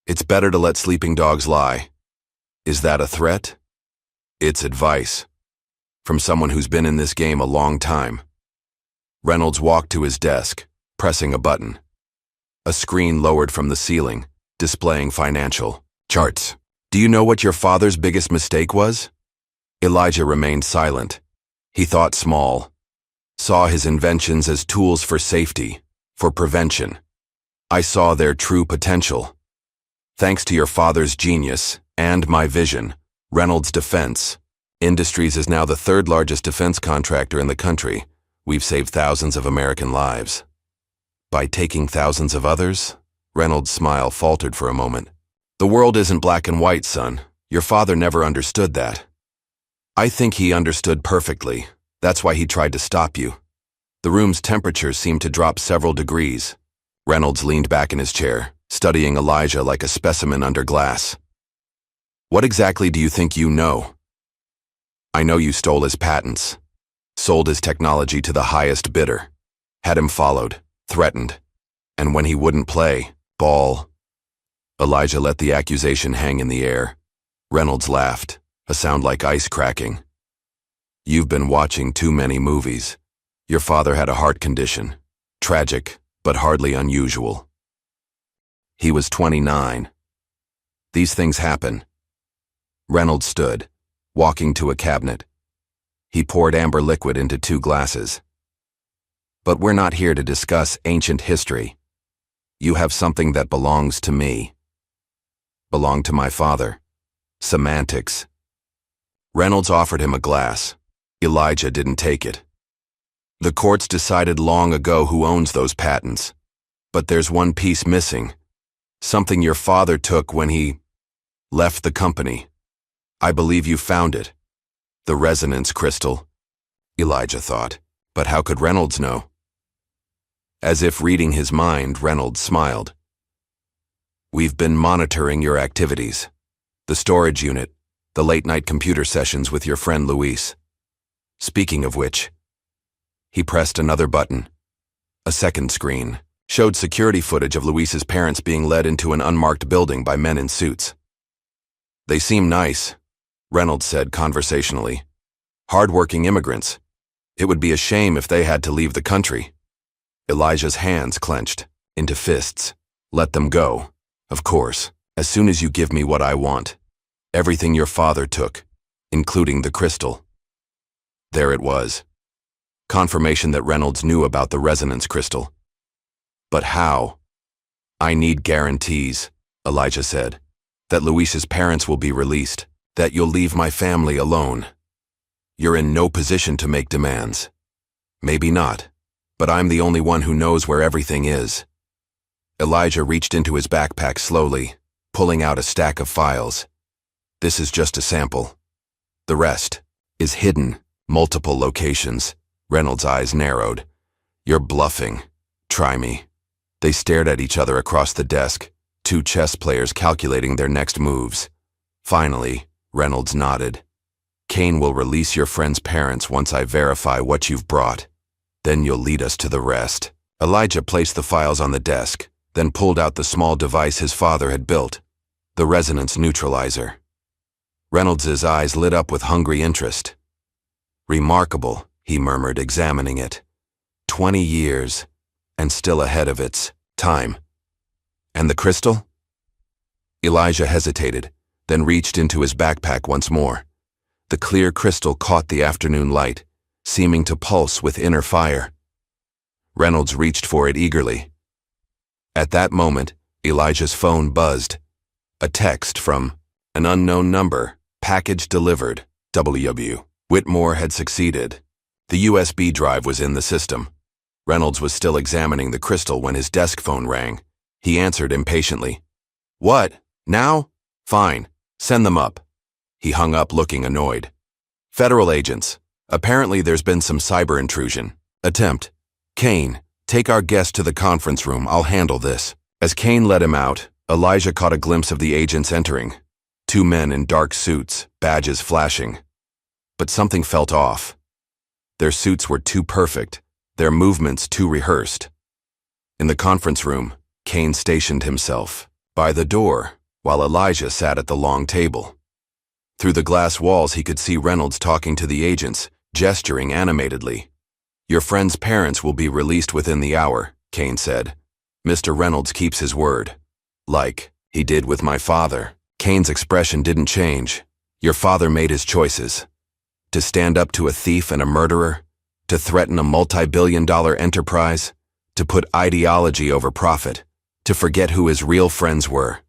it's better to let sleeping dogs lie. Is that a threat? It's advice. From someone who's been in this game a long time. Reynolds walked to his desk, pressing a button. A screen lowered from the ceiling, displaying financial charts. Do you know what your father's biggest mistake was? Elijah remained silent. He thought small. Saw his inventions as tools for safety, for prevention. I saw their true potential. Thanks to your father's genius and my vision, Reynolds Defense Industries is now the third largest defense contractor in the country. We've saved thousands of American lives. By taking thousands of others? Reynolds' smile faltered for a moment. The world isn't black and white, son. Your father never understood that. I think he understood perfectly. That's why he tried to stop you. The room's temperature seemed to drop several degrees. Reynolds leaned back in his chair, studying Elijah like a specimen under glass. What exactly do you think you know? I know you stole his patents, sold his technology to the highest bidder, had him followed, threatened, and when he wouldn't play ball. Elijah let the accusation hang in the air. Reynolds laughed, a sound like ice cracking. You've been watching too many movies. Your father had a heart condition. Tragic, but hardly unusual. He was 29. These things happen. Reynolds stood, walking to a cabinet. He poured amber liquid into 2 glasses. But we're not here to discuss ancient history. You have something that belongs to me. Belonged to my father. Semantics. Reynolds offered him a glass. Elijah didn't take it. The courts decided long ago who owns those patents. But there's one piece missing. Something your father took when he left the company. I believe you found it. The resonance crystal. Elijah thought. But how could Reynolds know? As if reading his mind, Reynolds smiled. We've been monitoring your activities. The storage unit, the late-night computer sessions with your friend Luis. Speaking of which, he pressed another button. A second screen showed security footage of Luis's parents being led into an unmarked building by men in suits. They seem nice, Reynolds said conversationally. Hard-working immigrants. It would be a shame if they had to leave the country. Elijah's hands clenched into fists. Let them go. Of course, as soon as you give me what I want. Everything your father took, including the crystal. There it was. Confirmation that Reynolds knew about the resonance crystal. But how? I need guarantees, Elijah said. That Luis's parents will be released. That you'll leave my family alone. You're in no position to make demands. Maybe not, but I'm the only one who knows where everything is. Elijah reached into his backpack slowly, pulling out a stack of files. This is just a sample. The rest is hidden, multiple locations. Reynolds' eyes narrowed. You're bluffing. Try me. They stared at each other across the desk, 2 chess players calculating their next moves. Finally, Reynolds nodded. Kane will release your friend's parents once I verify what you've brought. Then you'll lead us to the rest. Elijah placed the files on the desk, then pulled out the small device his father had built, the resonance neutralizer. Reynolds's eyes lit up with hungry interest. Remarkable, he murmured, examining it. 20 years, and still ahead of its time. And the crystal? Elijah hesitated, then reached into his backpack once more. The clear crystal caught the afternoon light, seeming to pulse with inner fire. Reynolds reached for it eagerly. At that moment, Elijah's phone buzzed. A text from an unknown number, package delivered, W. Whitmore had succeeded. The USB drive was in the system. Reynolds was still examining the crystal when his desk phone rang. He answered impatiently. What? Now? Fine. Send them up. He hung up looking annoyed. Federal agents. Apparently there's been some cyber intrusion. Attempt. Kane, take our guest to the conference room. I'll handle this. As Kane let him out, Elijah caught a glimpse of the agents entering. 2 men in dark suits, badges flashing. But something felt off. Their suits were too perfect, their movements too rehearsed. In the conference room, Kane stationed himself by the door, while Elijah sat at the long table. Through the glass walls he could see Reynolds talking to the agents, gesturing animatedly. Your friend's parents will be released within the hour, Kane said. Mr. Reynolds keeps his word. Like he did with my father. Kane's expression didn't change. Your father made his choices. To stand up to a thief and a murderer, to threaten a multi-billion-dollar enterprise, to put ideology over profit, to forget who his real friends were.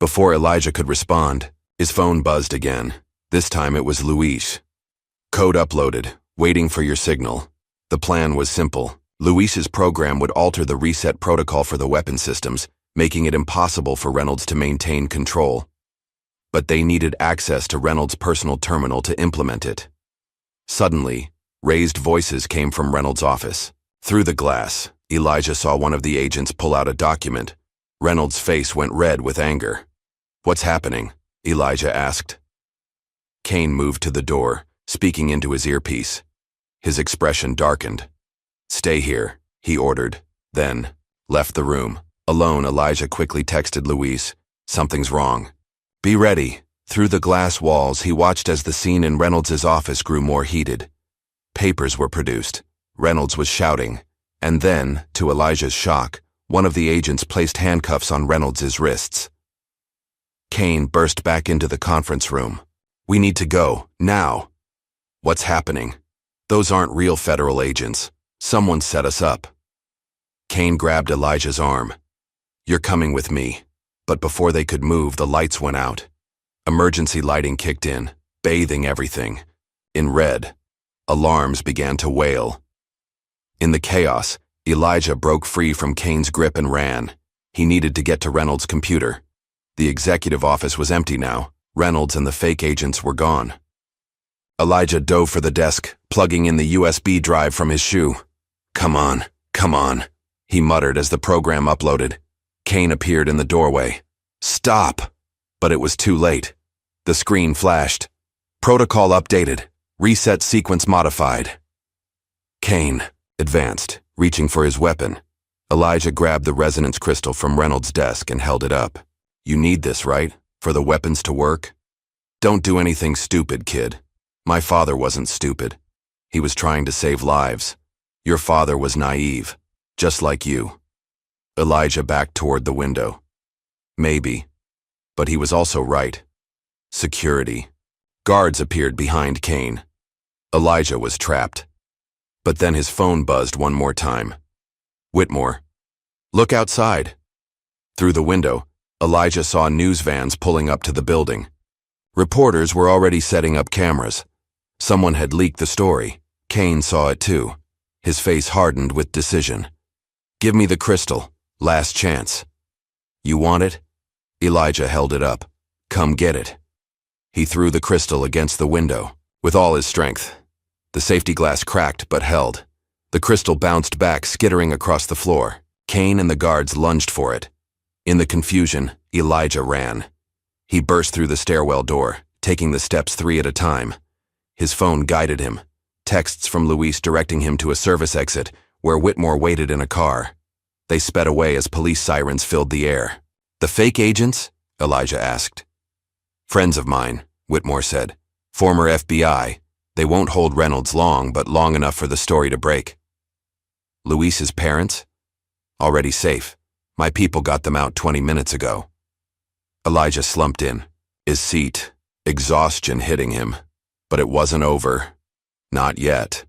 Before Elijah could respond, his phone buzzed again. This time it was Luis. Code uploaded, waiting for your signal. The plan was simple. Luis's program would alter the reset protocol for the weapon systems, making it impossible for Reynolds to maintain control. But they needed access to Reynolds' personal terminal to implement it. Suddenly, raised voices came from Reynolds' office. Through the glass, Elijah saw one of the agents pull out a document. Reynolds' face went red with anger. What's happening? Elijah asked. Kane moved to the door, speaking into his earpiece. His expression darkened. Stay here, he ordered, then left the room. Alone, Elijah quickly texted Luis. Something's wrong. Be ready. Through the glass walls, he watched as the scene in Reynolds' office grew more heated. Papers were produced. Reynolds was shouting. And then, to Elijah's shock, one of the agents placed handcuffs on Reynolds' wrists. Kane burst back into the conference room. "We need to go, now." "What's happening?" "Those aren't real federal agents. Someone set us up." Kane grabbed Elijah's arm. "You're coming with me." But before they could move, the lights went out. Emergency lighting kicked in, bathing everything. In red, alarms began to wail. In the chaos, Elijah broke free from Kane's grip and ran. He needed to get to Reynolds' computer. The executive office was empty now. Reynolds and the fake agents were gone. Elijah dove for the desk, plugging in the USB drive from his shoe. Come on," he muttered as the program uploaded. Kane appeared in the doorway. "Stop!" But it was too late. The screen flashed. "Protocol updated. Reset sequence modified." Kane advanced, reaching for his weapon. Elijah grabbed the resonance crystal from Reynolds' desk and held it up. "You need this, right? For the weapons to work?" "Don't do anything stupid, kid. My father wasn't stupid. He was trying to save lives. Your father was naive, just like you." Elijah backed toward the window. Maybe. But he was also right. Security. Guards appeared behind Kane. Elijah was trapped. But then his phone buzzed one more time. "Whitmore. Look outside." Through the window, Elijah saw news vans pulling up to the building. Reporters were already setting up cameras. Someone had leaked the story. Kane saw it too. His face hardened with decision. "Give me the crystal. Last chance." "You want it?" Elijah held it up. "Come get it." He threw the crystal against the window with all his strength. The safety glass cracked but held. The crystal bounced back, skittering across the floor. Kane and the guards lunged for it. In the confusion, Elijah ran. He burst through the stairwell door, taking the steps 3 at a time. His phone guided him. Texts from Luis directing him to a service exit where Whitmore waited in a car. They sped away as police sirens filled the air. "The fake agents?" Elijah asked. "Friends of mine," Whitmore said. "Former FBI. They won't hold Reynolds long, but long enough for the story to break." "Luis's parents?" "Already safe. My people got them out 20 minutes ago." Elijah slumped in, his seat, exhaustion hitting him. But it wasn't over. Not yet.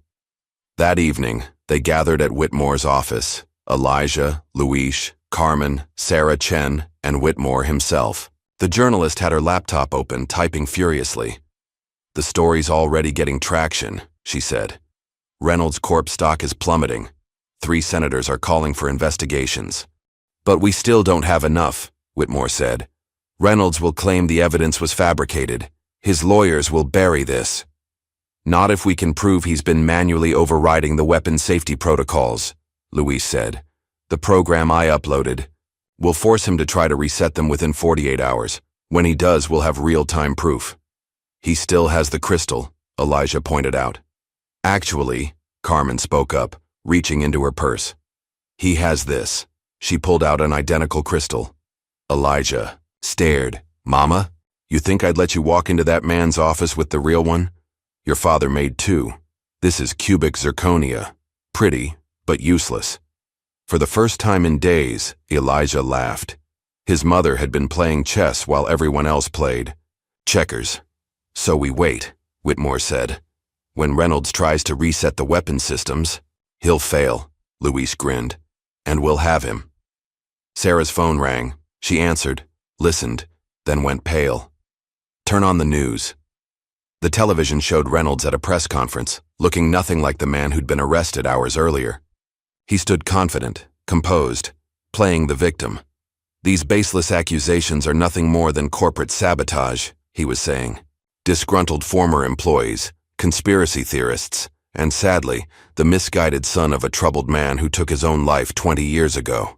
That evening, they gathered at Whitmore's office. Elijah, Luis, Carmen, Sarah Chen, and Whitmore himself. The journalist had her laptop open, typing furiously. "The story's already getting traction," she said. "Reynolds' corpse stock is plummeting. 3 senators are calling for investigations." "But we still don't have enough," Whitmore said. "Reynolds will claim the evidence was fabricated. His lawyers will bury this." "Not if we can prove he's been manually overriding the weapon safety protocols," Luis said. "The program I uploaded. We'll force him to try to reset them within 48 hours. When he does, we'll have real-time proof." "He still has the crystal," Elijah pointed out. "Actually," Carmen spoke up, reaching into her purse. "He has this." She pulled out an identical crystal. Elijah stared. "Mama? You think I'd let you walk into that man's office with the real one? Your father made 2. This is cubic zirconia. Pretty, but useless." For the first time in days, Elijah laughed. His mother had been playing chess while everyone else played checkers. "So we wait," Whitmore said. "When Reynolds tries to reset the weapon systems, he'll fail," Luis grinned. "And we'll have him." Sarah's phone rang. She answered, listened, then went pale. "Turn on the news." The television showed Reynolds at a press conference, looking nothing like the man who'd been arrested hours earlier. He stood confident, composed, playing the victim. "These baseless accusations are nothing more than corporate sabotage," he was saying. "Disgruntled former employees, conspiracy theorists, and sadly, the misguided son of a troubled man who took his own life 20 years ago."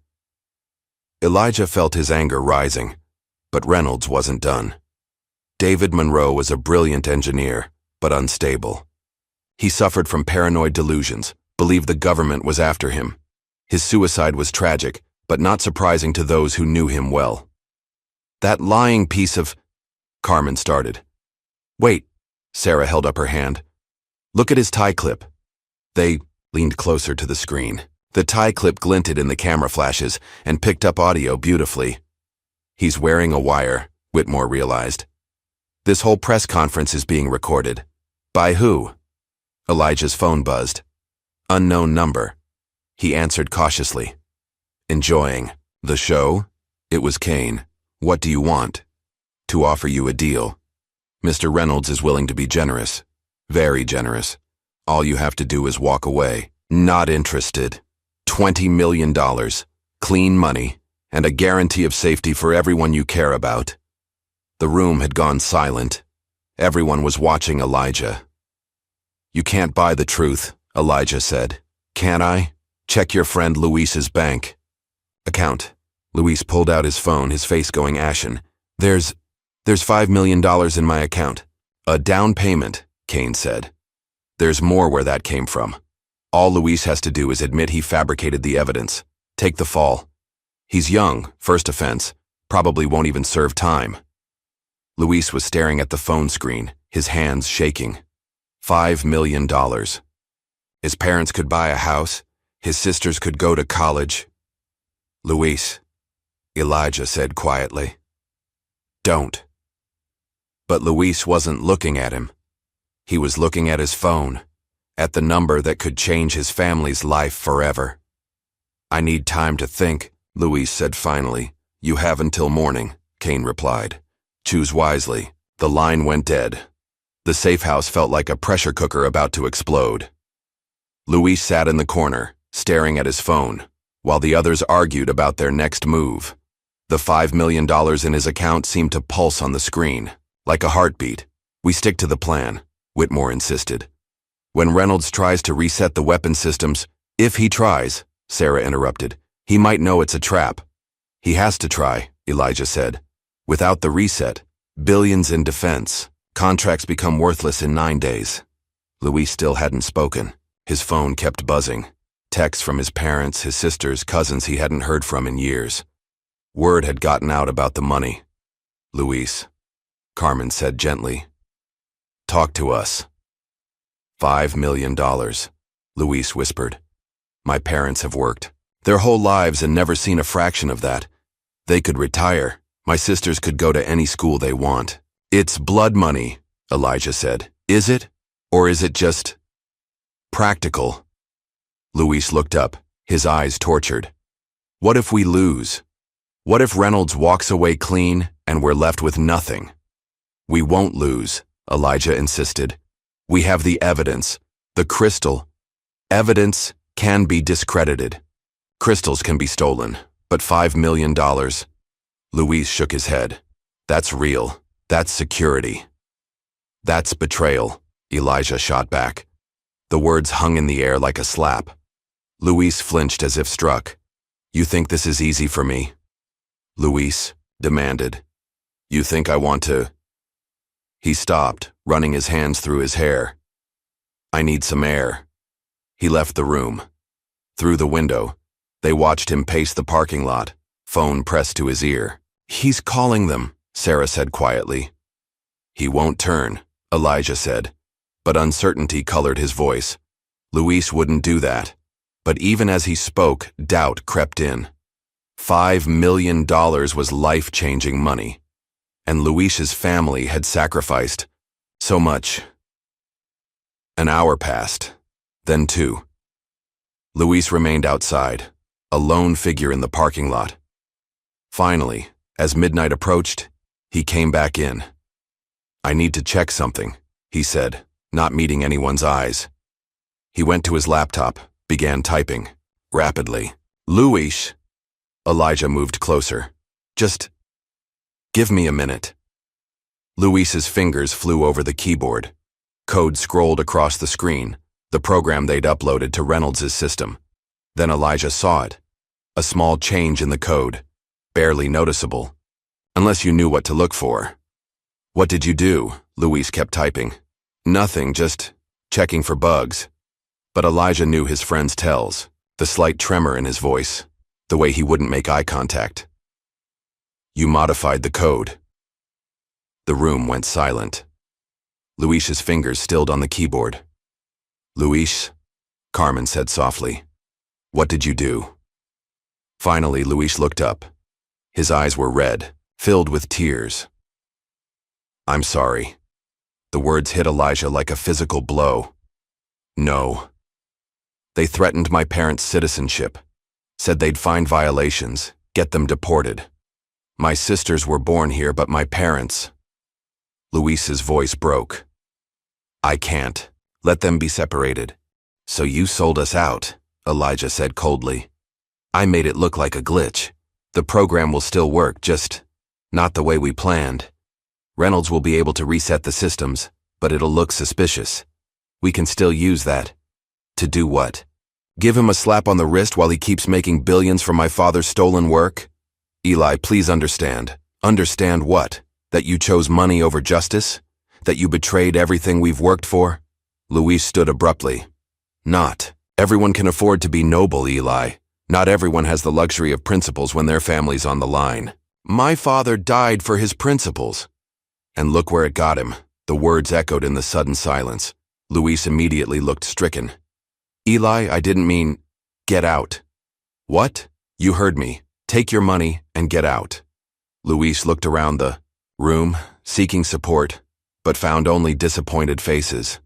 Elijah felt his anger rising, but Reynolds wasn't done. David Monroe was a brilliant engineer, but unstable. He suffered from paranoid delusions, believed the government was after him. His suicide was tragic, but not surprising to those who knew him well. "That lying piece of—" Carmen started. "Wait," Sarah held up her hand. "Look at his tie clip." They leaned closer to the screen. The tie clip glinted in the camera flashes and picked up audio beautifully. He's wearing a wire, Whitmore realized. This whole press conference is being recorded. By who? Elijah's phone buzzed. Unknown number. He answered cautiously. Enjoying the show? It was Kane. What do you want? To offer you a deal. Mr. Reynolds is willing to be generous. Very generous. All you have to do is walk away. Not interested. $20 million. Clean money. And a guarantee of safety for everyone you care about. The room had gone silent. Everyone was watching Elijah. You can't buy the truth, Elijah said. Can I? Check your friend Luis's bank. Account. Luis pulled out his phone, his face going ashen. There's $5 million in my account. A down payment, Kane said. There's more where that came from. All Luis has to do is admit he fabricated the evidence. Take the fall. He's young, first offense, probably won't even serve time. Luis was staring at the phone screen, his hands shaking. $5 million. His parents could buy a house. His sisters could go to college. Luis, Elijah said quietly. Don't. But Luis wasn't looking at him. He was looking at his phone, at the number that could change his family's life forever. I need time to think, Luis said finally. You have until morning, Kane replied. Choose wisely. The line went dead. The safe house felt like a pressure cooker about to explode. Luis sat in the corner, staring at his phone, while the others argued about their next move. The $5 million in his account seemed to pulse on the screen, like a heartbeat. We stick to the plan, Whitmore insisted. When Reynolds tries to reset the weapon systems, if he tries, Sarah interrupted, he might know it's a trap. He has to try, Elijah said. Without the reset, billions in defense, contracts become worthless in 9 days. Luis still hadn't spoken. His phone kept buzzing. Texts from his parents, his sisters, cousins he hadn't heard from in years. Word had gotten out about the money. Luis, Carmen said gently. Talk to us. $5 million, Luis whispered. My parents have worked their whole lives and never seen a fraction of that. They could retire. My sisters could go to any school they want. It's blood money, Elijah said. Is it? Or is it just practical? Luis looked up, his eyes tortured. What if we lose? What if Reynolds walks away clean and we're left with nothing? We won't lose, Elijah insisted. We have the evidence, the crystal. Evidence can be discredited. Crystals can be stolen, but $5 million. Luis shook his head. That's real. That's security. That's betrayal, Elijah shot back. The words hung in the air like a slap. Luis flinched as if struck. You think this is easy for me? Luis demanded. You think I want to? He stopped, running his hands through his hair. I need some air. He left the room. Through the window, they watched him pace the parking lot, phone pressed to his ear. He's calling them, Sarah said quietly. He won't turn, Elijah said, but uncertainty colored his voice. Luis wouldn't do that. But even as he spoke, doubt crept in. $5 million was life-changing money, and Luis's family had sacrificed so much. An hour passed, then 2. Luis remained outside, a lone figure in the parking lot. Finally, as midnight approached, he came back in. I need to check something, he said, not meeting anyone's eyes. He went to his laptop, began typing, rapidly. Luis. Elijah moved closer. Just give me a minute. Luis's fingers flew over the keyboard. Code scrolled across the screen, the program they'd uploaded to Reynolds' system. Then Elijah saw it. A small change in the code, barely noticeable, unless you knew what to look for. What did you do? Luis kept typing. Nothing, just checking for bugs. But Elijah knew his friend's tells, the slight tremor in his voice, the way he wouldn't make eye contact. You modified the code. The room went silent. Luis's fingers stilled on the keyboard. Luis, Carmen said softly. What did you do? Finally, Luis looked up. His eyes were red, filled with tears. I'm sorry. The words hit Elijah like a physical blow. No. They threatened my parents' citizenship, said they'd find violations, get them deported. My sisters were born here, but my parents... Luis's voice broke. I can't. Let them be separated. So you sold us out, Elijah said coldly. I made it look like a glitch. The program will still work, just not the way we planned. Reynolds will be able to reset the systems, but it'll look suspicious. We can still use that. To do what? Give him a slap on the wrist while he keeps making billions from my father's stolen work? Eli, please understand. Understand what? That you chose money over justice? That you betrayed everything we've worked for? Luis stood abruptly. Not. Everyone can afford to be noble, Eli. Not everyone has the luxury of principles when their family's on the line. My father died for his principles. And look where it got him. The words echoed in the sudden silence. Luis immediately looked stricken. Eli, I didn't mean... Get out. What? You heard me. Take your money and get out. Luis looked around the room, seeking support, but found only disappointed faces.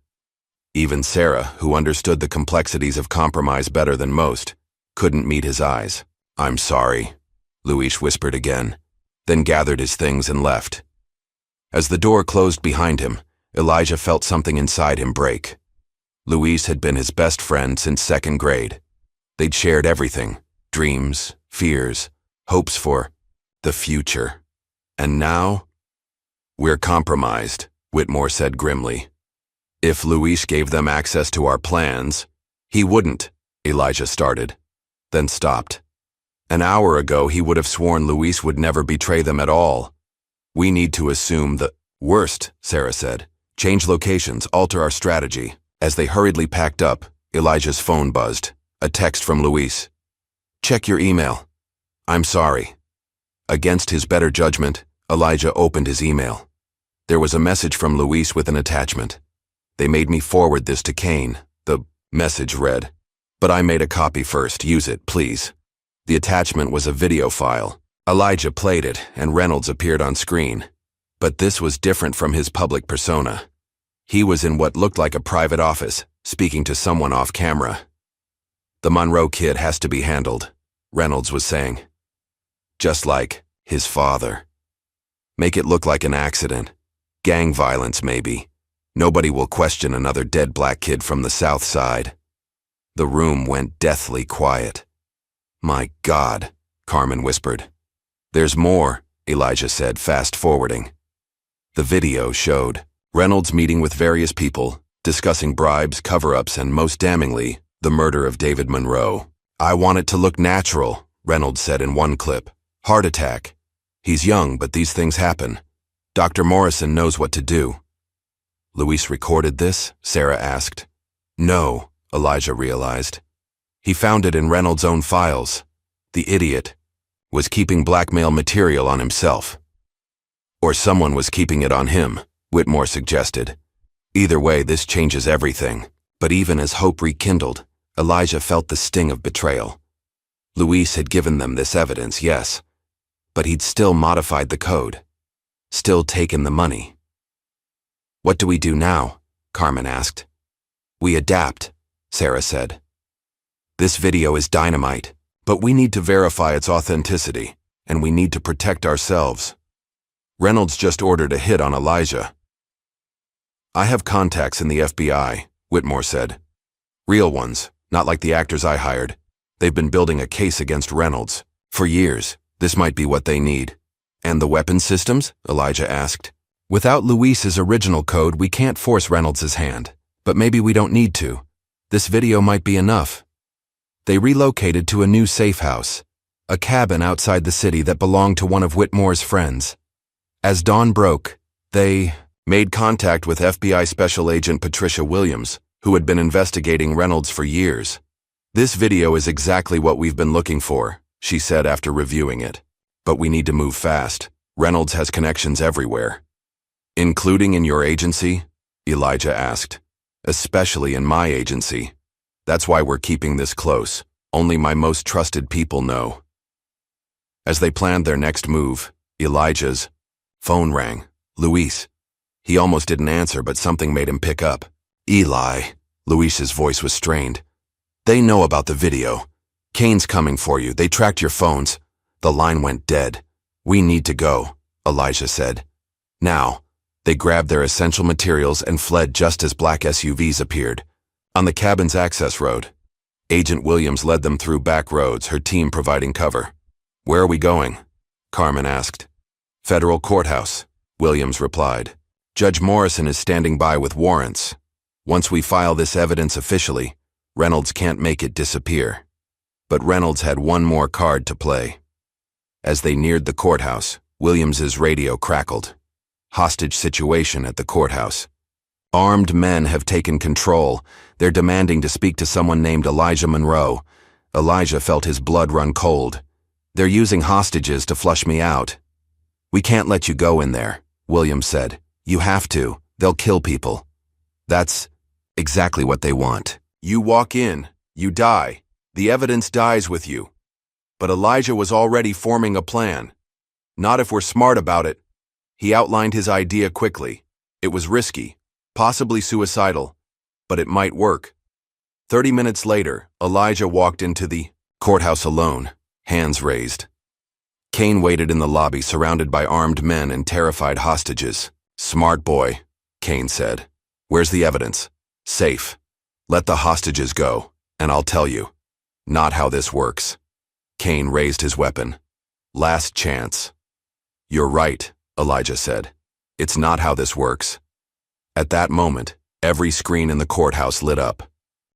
Even Sarah, who understood the complexities of compromise better than most, couldn't meet his eyes. I'm sorry, Luis whispered again, then gathered his things and left. As the door closed behind him, Elijah felt something inside him break. Luis had been his best friend since second grade. They'd shared everything, dreams, fears, hopes for the future. And now? We're compromised, Whitmore said grimly. If Luis gave them access to our plans, he wouldn't, Elijah started, then stopped. An hour ago, he would have sworn Luis would never betray them at all. We need to assume the worst, Sarah said. Change locations, alter our strategy. As they hurriedly packed up, Elijah's phone buzzed. A text from Luis. Check your email. I'm sorry. Against his better judgment, Elijah opened his email. There was a message from Luis with an attachment. They made me forward this to Kane, the message read. But I made a copy first. Use it, please. The attachment was a video file. Elijah played it, and Reynolds appeared on screen. But this was different from his public persona. He was in what looked like a private office, speaking to someone off camera. The Monroe kid has to be handled, Reynolds was saying. Just like his father. Make it look like an accident. Gang violence, maybe. Nobody will question another dead black kid from the South Side. The room went deathly quiet. My God, Carmen whispered. There's more, Elijah said, fast-forwarding. The video showed Reynolds meeting with various people, discussing bribes, cover-ups, and most damningly, the murder of David Monroe. I want it to look natural, Reynolds said in one clip. Heart attack. He's young, but these things happen. Dr. Morrison knows what to do. Luis recorded this? Sarah asked. No, Elijah realized. He found it in Reynolds' own files. The idiot was keeping blackmail material on himself. Or someone was keeping it on him, Whitmore suggested. Either way, this changes everything. But even as hope rekindled, Elijah felt the sting of betrayal. Luis had given them this evidence, yes, but he'd still modified the code, still taken the money. What do we do now? Carmen asked. We adapt, Sarah said. This video is dynamite, but we need to verify its authenticity, and we need to protect ourselves. Reynolds just ordered a hit on Elijah. I have contacts in the FBI, Whitmore said. Real ones, not like the actors I hired. They've been building a case against Reynolds. For years, this might be what they need. And the weapon systems? Elijah asked. Without Luis's original code, we can't force Reynolds' hand. But maybe we don't need to. This video might be enough. They relocated to a new safe house, a cabin outside the city that belonged to one of Whitmore's friends. As dawn broke, they made contact with FBI Special Agent Patricia Williams, who had been investigating Reynolds for years. This video is exactly what we've been looking for, she said after reviewing it. But we need to move fast. Reynolds has connections everywhere. Including in your agency? Elijah asked. Especially in my agency. That's why we're keeping this close. Only my most trusted people know. As they planned their next move, Elijah's phone rang. Luis. He almost didn't answer, but something made him pick up. Eli. Luis's voice was strained. They know about the video. Kane's coming for you. They tracked your phones. The line went dead. We need to go, Elijah said. Now. They grabbed their essential materials and fled just as black SUVs appeared. On the cabin's access road, Agent Williams led them through back roads, her team providing cover. Where are we going? Carmen asked. Federal courthouse, Williams replied. Judge Morrison is standing by with warrants. Once we file this evidence officially, Reynolds can't make it disappear. But Reynolds had one more card to play. As they neared the courthouse, Williams's radio crackled. Hostage situation at the courthouse. Armed men have taken control. They're demanding to speak to someone named Elijah Monroe. Elijah felt his blood run cold. They're using hostages to flush me out. We can't let you go in there, Williams said. You have to. They'll kill people. That's exactly what they want. You walk in, you die. The evidence dies with you. But Elijah was already forming a plan. Not if we're smart about it. He outlined his idea quickly. It was risky, possibly suicidal, but it might work. 30 minutes later, Elijah walked into the courthouse alone, hands raised. Kane waited in the lobby surrounded by armed men and terrified hostages. Smart boy, Kane said. Where's the evidence? Safe. Let the hostages go, and I'll tell you. Not how this works. Kane raised his weapon. Last chance. You're right, Elijah said. It's not how this works. At that moment, every screen in the courthouse lit up.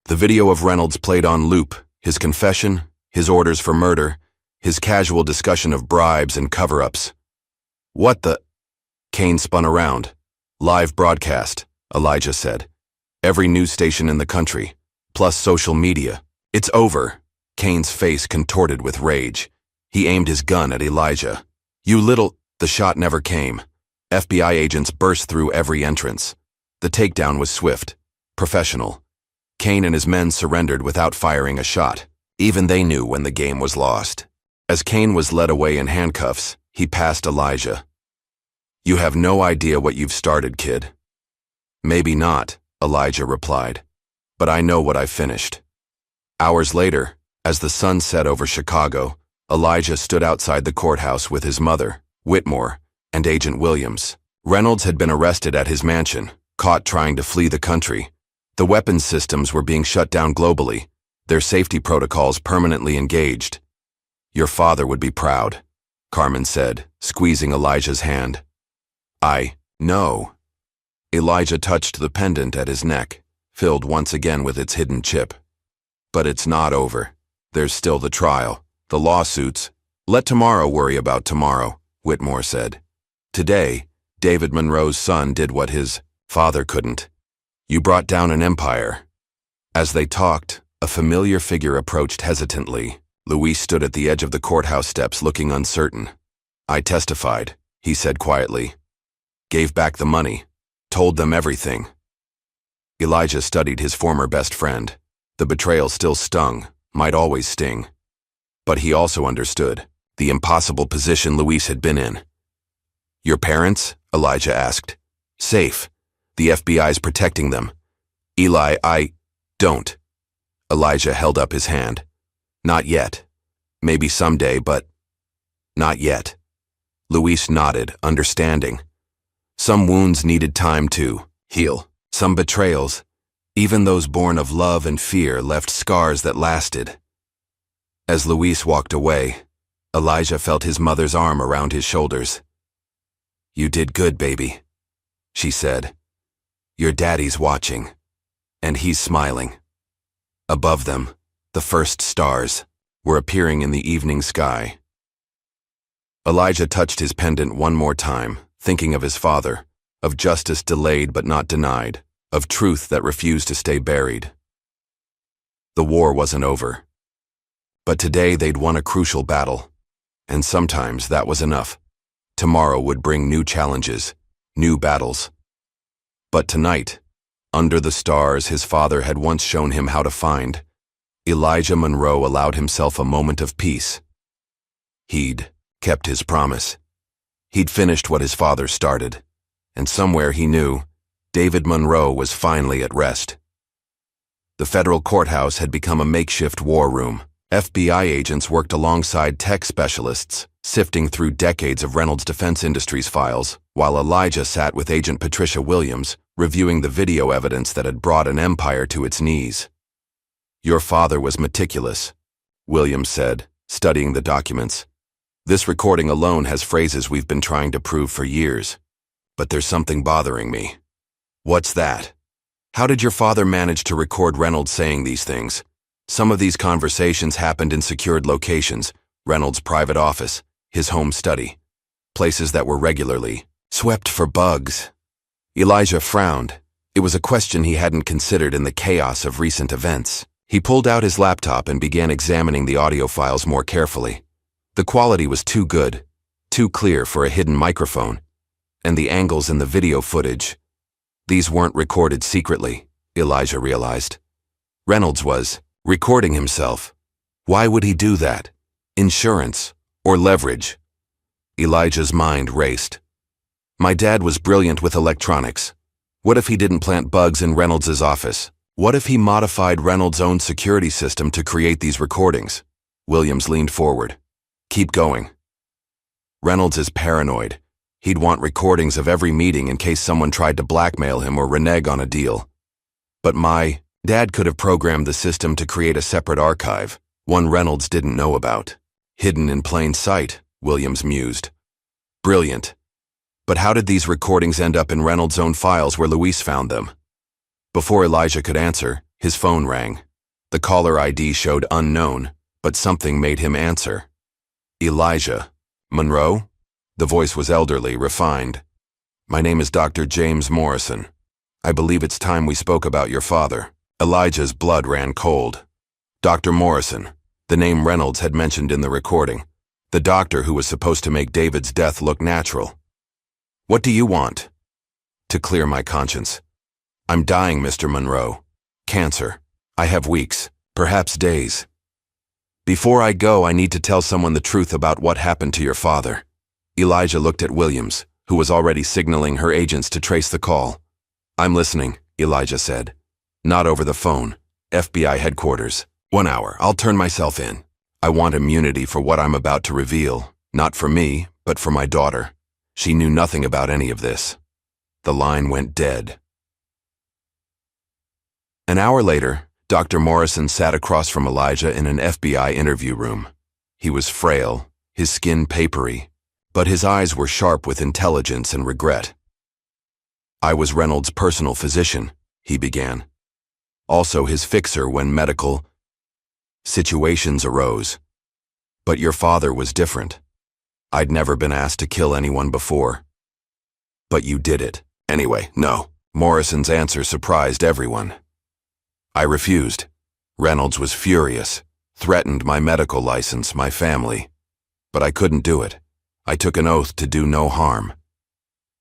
The video of Reynolds played on loop, his confession, his orders for murder, his casual discussion of bribes and cover-ups. What the? Kane spun around. Live broadcast, Elijah said. Every news station in the country, plus social media. It's over. Kane's face contorted with rage. He aimed his gun at Elijah. You little... The shot never came. FBI agents burst through every entrance. The takedown was swift, professional. Kane and his men surrendered without firing a shot. Even they knew when the game was lost. As Kane was led away in handcuffs, he passed Elijah. You have no idea what you've started, kid. Maybe not, Elijah replied. But I know what I've finished. Hours later, as the sun set over Chicago, Elijah stood outside the courthouse with his mother, Whitmore, and Agent Williams. Reynolds had been arrested at his mansion, caught trying to flee the country. The weapons systems were being shut down globally, their safety protocols permanently engaged. Your father would be proud, Carmen said, squeezing Elijah's hand. I know. Elijah touched the pendant at his neck, filled once again with its hidden chip. But it's not over. There's still the trial, the lawsuits. Let tomorrow worry about tomorrow, Whitmore said. Today, David Monroe's son did what his father couldn't. You brought down an empire. As they talked, a familiar figure approached hesitantly. Luis stood at the edge of the courthouse steps looking uncertain. I testified, he said quietly. Gave back the money. Told them everything. Elijah studied his former best friend. The betrayal still stung, might always sting. But he also understood the impossible position Luis had been in. Your parents? Elijah asked. Safe. The FBI's protecting them. Eli, I don't. Elijah held up his hand. Not yet. Maybe someday, but not yet. Luis nodded, understanding. Some wounds needed time to heal. Some betrayals, even those born of love and fear, left scars that lasted. As Luis walked away, Elijah felt his mother's arm around his shoulders. You did good, baby, she said. Your daddy's watching, and he's smiling. Above them, the first stars were appearing in the evening sky. Elijah touched his pendant one more time, thinking of his father, of justice delayed but not denied, of truth that refused to stay buried. The war wasn't over. But today they'd won a crucial battle, and sometimes that was enough. Tomorrow would bring new challenges, new battles. But tonight, under the stars his father had once shown him how to find, Elijah Monroe allowed himself a moment of peace. He'd kept his promise. He'd finished what his father started, and somewhere he knew David Monroe was finally at rest. The federal courthouse had become a makeshift war room. FBI agents worked alongside tech specialists, sifting through decades of Reynolds Defense Industries files, while Elijah sat with Agent Patricia Williams, reviewing the video evidence that had brought an empire to its knees. "Your father was meticulous," Williams said, studying the documents. "This recording alone has phrases we've been trying to prove for years. But there's something bothering me." "What's that?" "How did your father manage to record Reynolds saying these things? Some of these conversations happened in secured locations, Reynolds' private office, his home study, places that were regularly swept for bugs." Elijah frowned. It was a question he hadn't considered in the chaos of recent events. He pulled out his laptop and began examining the audio files more carefully. The quality was too good, too clear for a hidden microphone, and the angles in the video footage. These weren't recorded secretly, Elijah realized. Reynolds was recording himself. Why would he do that? Insurance or leverage? Elijah's mind raced. My dad was brilliant with electronics. What if he didn't plant bugs in Reynolds' office? What if he modified Reynolds' own security system to create these recordings? Williams leaned forward. Keep going. Reynolds is paranoid. He'd want recordings of every meeting in case someone tried to blackmail him or renege on a deal. But my dad could have programmed the system to create a separate archive, one Reynolds didn't know about. Hidden in plain sight, Williams mused. Brilliant. But how did these recordings end up in Reynolds' own files where Luis found them? Before Elijah could answer, his phone rang. The caller ID showed unknown, but something made him answer. Elijah. Monroe? The voice was elderly, refined. My name is Dr. James Morrison. I believe it's time we spoke about your father. Elijah's blood ran cold. Dr. Morrison, the name Reynolds had mentioned in the recording. The doctor who was supposed to make David's death look natural. What do you want? To clear my conscience. I'm dying, Mr. Monroe. Cancer. I have weeks, perhaps days. Before I go, I need to tell someone the truth about what happened to your father. Elijah looked at Williams, who was already signaling her agents to trace the call. I'm listening, Elijah said. Not over the phone. FBI headquarters. 1 hour. I'll turn myself in. I want immunity for what I'm about to reveal. Not for me, but for my daughter. She knew nothing about any of this. The line went dead. An hour later, Dr. Morrison sat across from Elijah in an FBI interview room. He was frail, his skin papery, but his eyes were sharp with intelligence and regret. I was Reynolds' personal physician, he began. Also his fixer when medical situations arose. But your father was different. I'd never been asked to kill anyone before. But you did it. Anyway, no. Morrison's answer surprised everyone. I refused. Reynolds was furious, threatened my medical license, my family. But I couldn't do it. I took an oath to do no harm.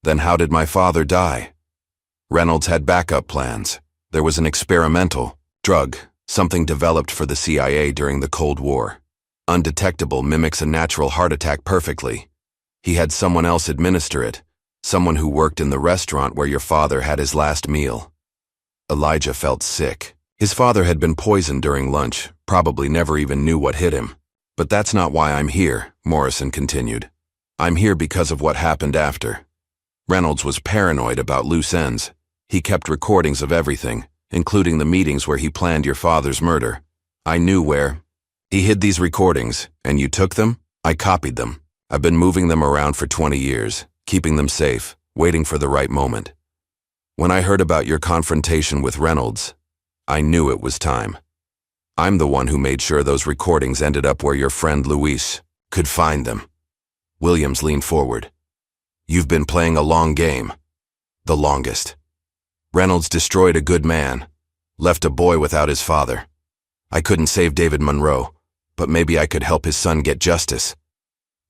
Then how did my father die? Reynolds had backup plans. There was an experimental drug, something developed for the CIA during the Cold War. Undetectable, mimics a natural heart attack perfectly. He had someone else administer it, someone who worked in the restaurant where your father had his last meal. Elijah felt sick. His father had been poisoned during lunch, probably never even knew what hit him. But that's not why I'm here, Morrison continued. I'm here because of what happened after. Reynolds was paranoid about loose ends. He kept recordings of everything, including the meetings where he planned your father's murder. I knew where. He hid these recordings, and you took them? I copied them. I've been moving them around for 20 years, keeping them safe, waiting for the right moment. When I heard about your confrontation with Reynolds, I knew it was time. I'm the one who made sure those recordings ended up where your friend Luis could find them. Williams leaned forward. You've been playing a long game. The longest. Reynolds destroyed a good man, left a boy without his father. I couldn't save David Monroe, but maybe I could help his son get justice.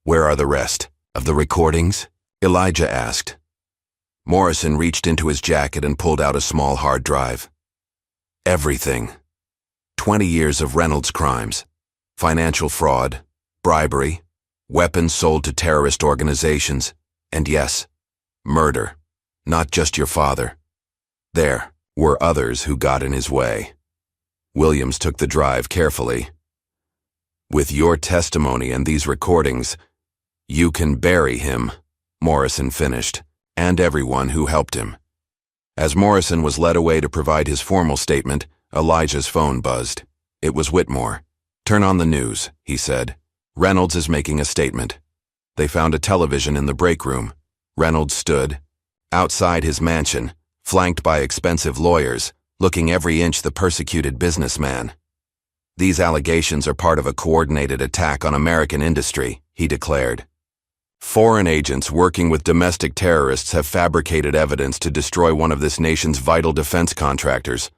Where are the rest of the recordings? Elijah asked. Morrison reached into his jacket and pulled out a small hard drive. Everything. 20 years of Reynolds crimes. Financial fraud, bribery, weapons sold to terrorist organizations, and yes, murder. Not just your father. There were others who got in his way. Williams took the drive carefully. With your testimony and these recordings, you can bury him, Morrison finished, and everyone who helped him. As Morrison was led away to provide his formal statement, Elijah's phone buzzed. It was Whitmore. "Turn on the news," he said. "Reynolds is making a statement." They found a television in the break room. Reynolds stood outside his mansion, flanked by expensive lawyers, looking every inch the persecuted businessman. "These allegations are part of a coordinated attack on American industry," he declared. "Foreign agents working with domestic terrorists have fabricated evidence to destroy one of this nation's vital defense contractors.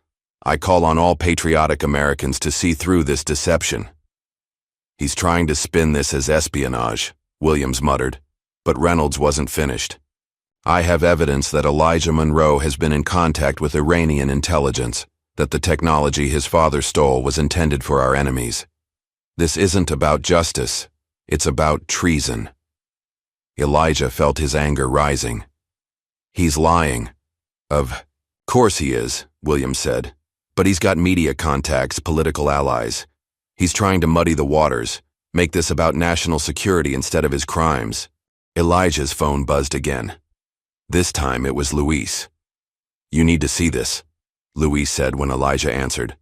I call on all patriotic Americans to see through this deception." "He's trying to spin this as espionage," Williams muttered, but Reynolds wasn't finished. "I have evidence that Elijah Monroe has been in contact with Iranian intelligence, that the technology his father stole was intended for our enemies. This isn't about justice, it's about treason." Elijah felt his anger rising. "He's lying." "Of course he is," Williams said. "But he's got media contacts, political allies. He's trying to muddy the waters, make this about national security instead of his crimes." Elijah's phone buzzed again. This time it was Luis. "You need to see this," Luis said when Elijah answered.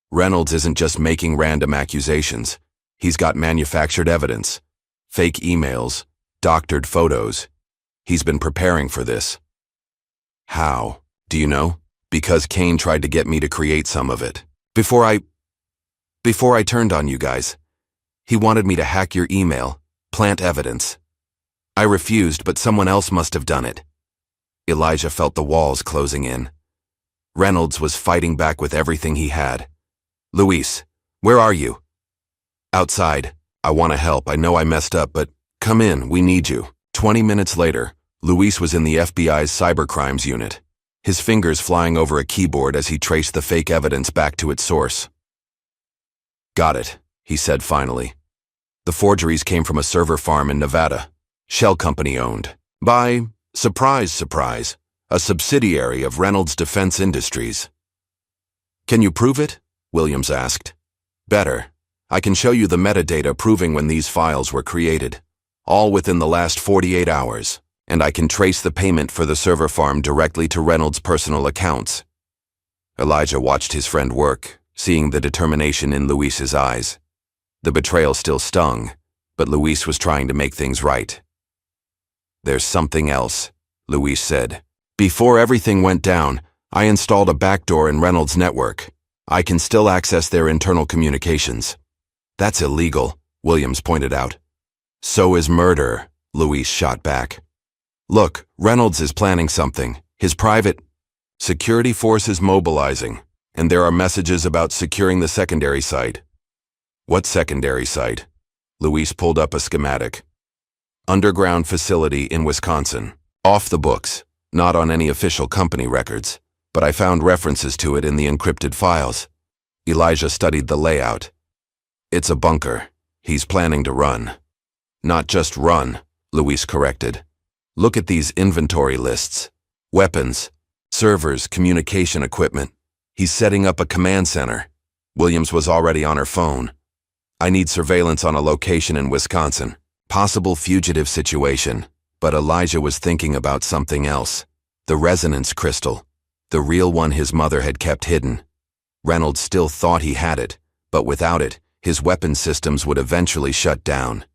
"Reynolds isn't just making random accusations. He's got manufactured evidence, fake emails, doctored photos. He's been preparing for this." "How? Do you know?" "Because Kane tried to get me to create some of it. Before I turned on you guys. He wanted me to hack your email, plant evidence. I refused, but someone else must have done it." Elijah felt the walls closing in. Reynolds was fighting back with everything he had. "Luis, where are you?" "Outside. I want to help. I know I messed up, but come in, we need you." 20 minutes later, Luis was in the FBI's cybercrimes unit, his fingers flying over a keyboard as he traced the fake evidence back to its source. "Got it," he said finally. "The forgeries came from a server farm in Nevada, shell company owned by, surprise, surprise, a subsidiary of Reynolds Defense Industries." "Can you prove it?" Williams asked. "Better. I can show you the metadata proving when these files were created, all within the last 48 hours, and I can trace the payment for the server farm directly to Reynolds' personal accounts." Elijah watched his friend work, seeing the determination in Luis's eyes. The betrayal still stung, but Luis was trying to make things right. "There's something else," Luis said. "Before everything went down, I installed a backdoor in Reynolds' network. I can still access their internal communications." "That's illegal," Williams pointed out. "So is murder," Luis shot back. "Look, Reynolds is planning something. His private security force is mobilizing, and there are messages about securing the secondary site." "What secondary site?" Luis pulled up a schematic. "Underground facility in Wisconsin. Off the books, not on any official company records, but I found references to it in the encrypted files." Elijah studied the layout. "It's a bunker. He's planning to run." "Not just run," Luis corrected. "Look at these inventory lists. Weapons, servers, communication equipment. He's setting up a command center." Williams was already on her phone. "I need surveillance on a location in Wisconsin. Possible fugitive situation." But Elijah was thinking about something else. The resonance crystal. The real one his mother had kept hidden. Reynolds still thought he had it, but without it, his weapon systems would eventually shut down.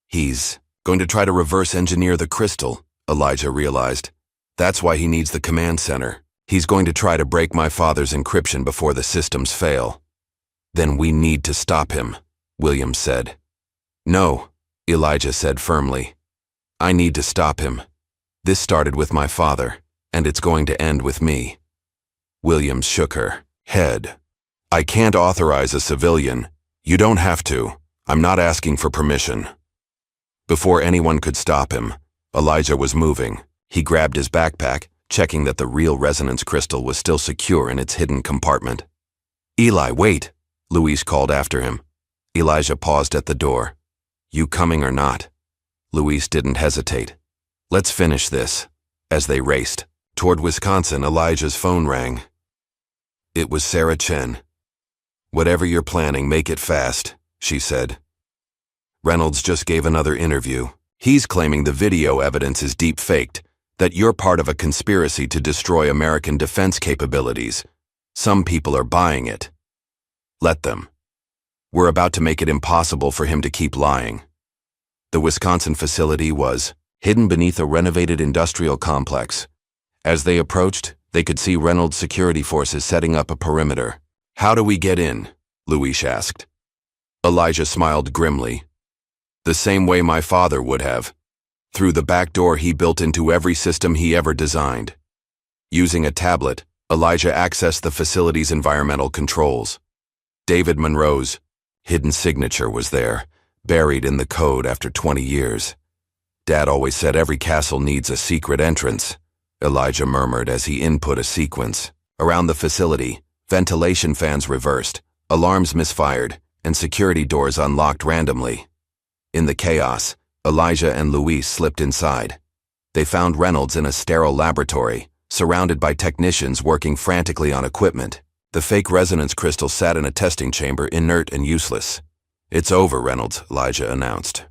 "He's going to try to reverse engineer the crystal," Elijah realized. "That's why he needs the command center. He's going to try to break my father's encryption before the systems fail." "Then we need to stop him," Williams said. "No," Elijah said firmly. "I need to stop him. This started with my father, and it's going to end with me." Williams shook her head. "I can't authorize a civilian. You don't have to. I'm not asking for permission." Before anyone could stop him, Elijah was moving. He grabbed his backpack, checking that the real resonance crystal was still secure in its hidden compartment. "Eli, wait!" Luis called after him. Elijah paused at the door. You coming or not? Luis didn't hesitate. Let's finish this. As they raced toward Wisconsin, Elijah's phone rang. It was Sarah Chen. Whatever you're planning, make it fast, she said. Reynolds just gave another interview. He's claiming the video evidence is deep-faked, that you're part of a conspiracy to destroy American defense capabilities. Some people are buying it. Let them. We're about to make it impossible for him to keep lying. The Wisconsin facility was hidden beneath a renovated industrial complex. As they approached, they could see Reynolds' security forces setting up a perimeter. How do we get in? Luis asked. Elijah smiled grimly. The same way my father would have. Through the back door he built into every system he ever designed. Using a tablet, Elijah accessed the facility's environmental controls. David Monroe's hidden signature was there, buried in the code after 20 years. Dad always said every castle needs a secret entrance, Elijah murmured as he input a sequence. Around the facility, ventilation fans reversed, alarms misfired, and security doors unlocked randomly. In the chaos, Elijah and Luis slipped inside. They found Reynolds in a sterile laboratory, surrounded by technicians working frantically on equipment. The fake resonance crystal sat in a testing chamber, inert and useless. It's over, Reynolds, Elijah announced.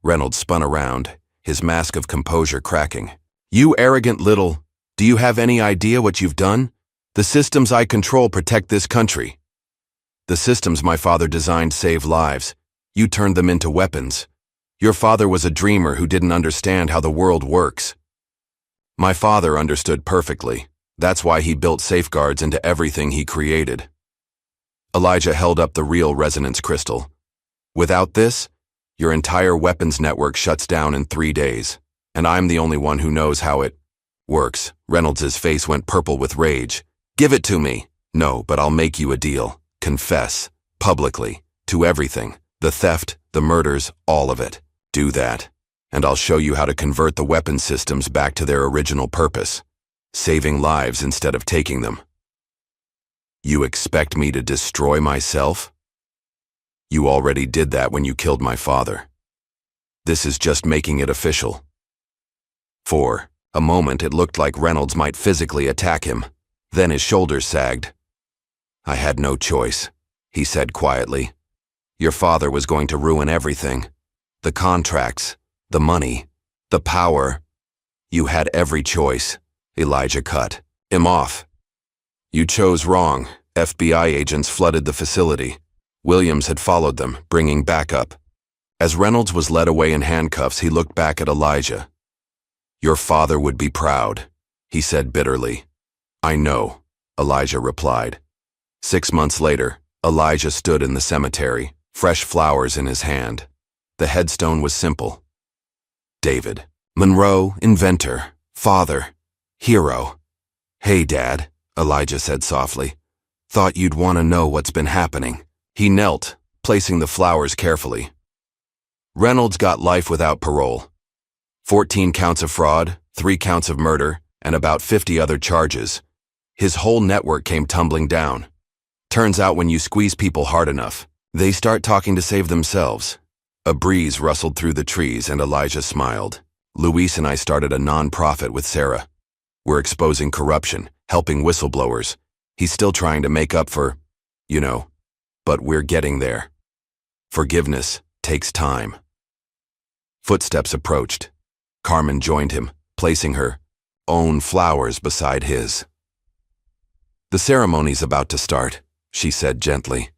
Reynolds spun around, his mask of composure cracking. You arrogant little... Do you have any idea what you've done? The systems I control protect this country. The systems my father designed save lives. You turned them into weapons. Your father was a dreamer who didn't understand how the world works. My father understood perfectly. That's why he built safeguards into everything he created. Elijah held up the real resonance crystal. Without this, your entire weapons network shuts down in 3 days, and I'm the only one who knows how it works. Reynolds' face went purple with rage. Give it to me. No, but I'll make you a deal. Confess, publicly, to everything. The theft, the murders, all of it. Do that, and I'll show you how to convert the weapon systems back to their original purpose. Saving lives instead of taking them. You expect me to destroy myself? You already did that when you killed my father. This is just making it official. For a moment it looked like Reynolds might physically attack him. Then his shoulders sagged. I had no choice, he said quietly. Your father was going to ruin everything. The contracts, the money, the power. You had every choice. Elijah cut him off. You chose wrong. FBI agents flooded the facility. Williams had followed them, bringing backup. As Reynolds was led away in handcuffs, he looked back at Elijah. Your father would be proud, he said bitterly. I know, Elijah replied. 6 months later, Elijah stood in the cemetery, fresh flowers in his hand. The headstone was simple. David Monroe, inventor, father, hero. Hey, Dad, Elijah said softly. Thought you'd want to know what's been happening. He knelt, placing the flowers carefully. Reynolds got life without parole. 14 counts of fraud, 3 counts of murder, and about 50 other charges. His whole network came tumbling down. Turns out when you squeeze people hard enough, they start talking to save themselves. A breeze rustled through the trees and Elijah smiled. Luis and I started a non-profit with Sarah. We're exposing corruption, helping whistleblowers. He's still trying to make up for, but we're getting there. Forgiveness takes time. Footsteps approached. Carmen joined him, placing her own flowers beside his. The ceremony's about to start, she said gently.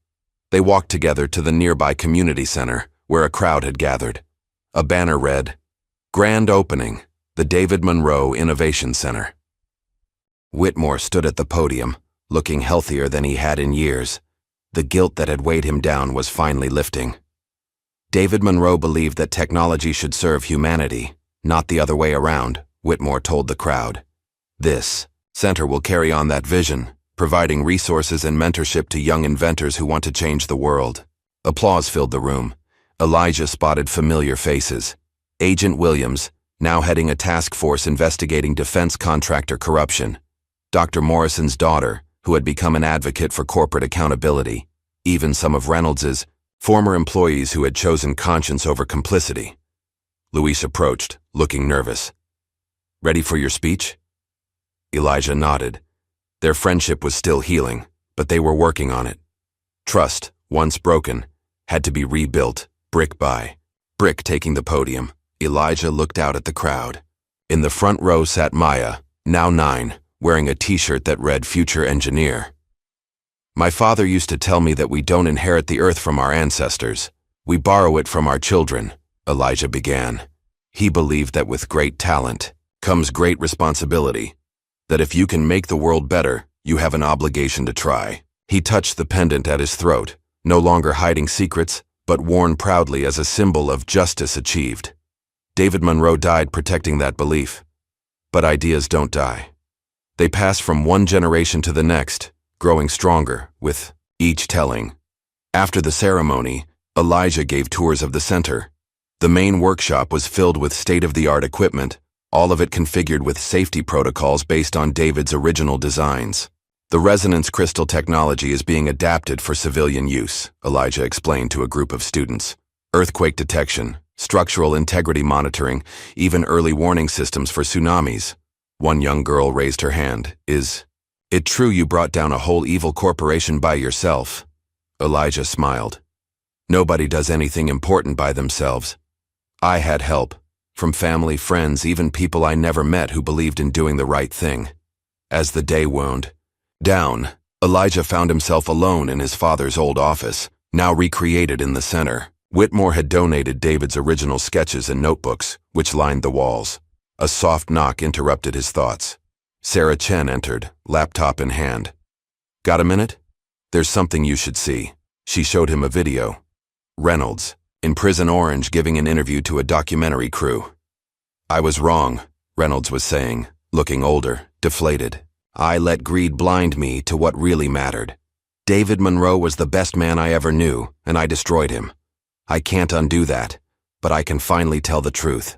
They walked together to the nearby community center, where a crowd had gathered. A banner read, Grand Opening, the David Monroe Innovation Center. Whitmore stood at the podium, looking healthier than he had in years. The guilt that had weighed him down was finally lifting. David Monroe believed that technology should serve humanity, not the other way around, Whitmore told the crowd. This center will carry on that vision, providing resources and mentorship to young inventors who want to change the world. Applause filled the room. Elijah spotted familiar faces. Agent Williams, now heading a task force investigating defense contractor corruption. Dr. Morrison's daughter, who had become an advocate for corporate accountability. even some of Reynolds's former employees who had chosen conscience over complicity. Luis approached, looking nervous. "Ready for your speech?" Elijah nodded. Their friendship was still healing, but they were working on it. Trust, once broken, had to be rebuilt, brick by brick. Taking the podium, Elijah looked out at the crowd. In the front row sat Maya, now 9, wearing a t-shirt that read Future Engineer. "My father used to tell me that we don't inherit the earth from our ancestors. We borrow it from our children," Elijah began. He believed that with great talent comes great responsibility, that if you can make the world better, you have an obligation to try. He touched the pendant at his throat, no longer hiding secrets, but worn proudly as a symbol of justice achieved. David Monroe died protecting that belief. But ideas don't die. They pass from one generation to the next, growing stronger, with each telling. After the ceremony, Elijah gave tours of the center. The main workshop was filled with state-of-the-art equipment, all of it configured with safety protocols based on David's original designs. "The resonance crystal technology is being adapted for civilian use," Elijah explained to a group of students. "Earthquake detection, structural integrity monitoring, even early warning systems for tsunamis." One young girl raised her hand. "Is it true you brought down a whole evil corporation by yourself?" Elijah smiled. "Nobody does anything important by themselves. I had help, from family, friends, even people I never met who believed in doing the right thing." As the day wound down, Elijah found himself alone in his father's old office, now recreated in the center. Whitmore had donated David's original sketches and notebooks, which lined the walls. A soft knock interrupted his thoughts. Sarah Chen entered, laptop in hand. "Got a minute? There's something you should see." She showed him a video. Reynolds, in Prison Orange, giving an interview to a documentary crew. "I was wrong," Reynolds was saying, looking older, deflated. "I let greed blind me to what really mattered. David Monroe was the best man I ever knew, and I destroyed him. I can't undo that, but I can finally tell the truth."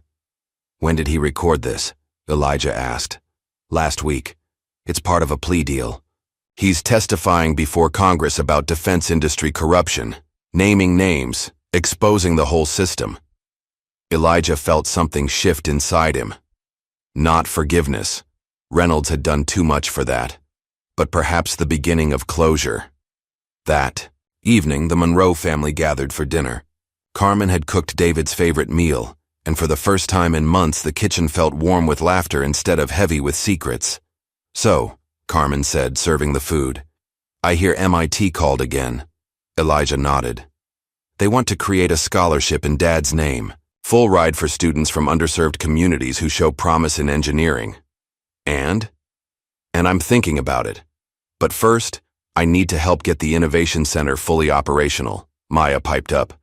"When did he record this?" Elijah asked. "Last week. It's part of a plea deal. He's testifying before Congress about defense industry corruption, naming names, exposing the whole system." Elijah felt something shift inside him. Not forgiveness. Reynolds had done too much for that. But perhaps the beginning of closure. That evening, the Monroe family gathered for dinner. Carmen had cooked David's favorite meal, and for the first time in months the kitchen felt warm with laughter instead of heavy with secrets. "So," Carmen said, serving the food, "I hear MIT called again." Elijah nodded. "They want to create a scholarship in Dad's name, full ride for students from underserved communities who show promise in engineering. And I'm thinking about it. But first, I need to help get the Innovation Center fully operational," Maya piped up.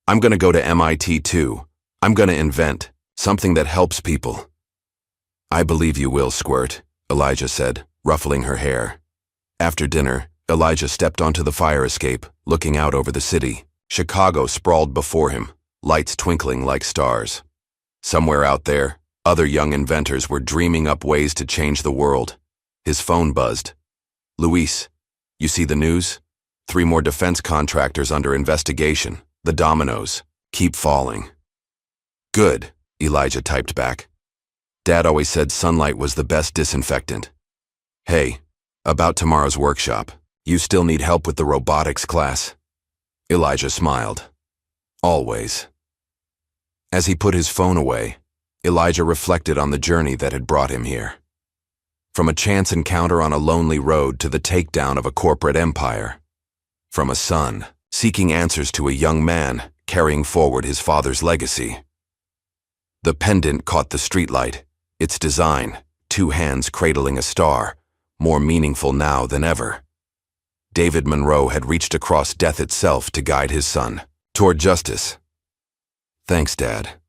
"I'm going to go to MIT too. I'm going to invent something that helps people." "I believe you will, Squirt," Elijah said, ruffling her hair. After dinner, Elijah stepped onto the fire escape, looking out over the city. Chicago sprawled before him, lights twinkling like stars. Somewhere out there, other young inventors were dreaming up ways to change the world. His phone buzzed. "Luis, you see the news? 3 more defense contractors under investigation. The dominoes keep falling." "Good," Elijah typed back. "Dad always said sunlight was the best disinfectant." "Hey, about tomorrow's workshop. You still need help with the robotics class?" Elijah smiled. "Always." As he put his phone away, Elijah reflected on the journey that had brought him here. From a chance encounter on a lonely road to the takedown of a corporate empire. From a son seeking answers to a young man carrying forward his father's legacy. The pendant caught the streetlight, its design, 2 hands cradling a star, more meaningful now than ever. David Monroe had reached across death itself to guide his son toward justice. "Thanks, Dad,"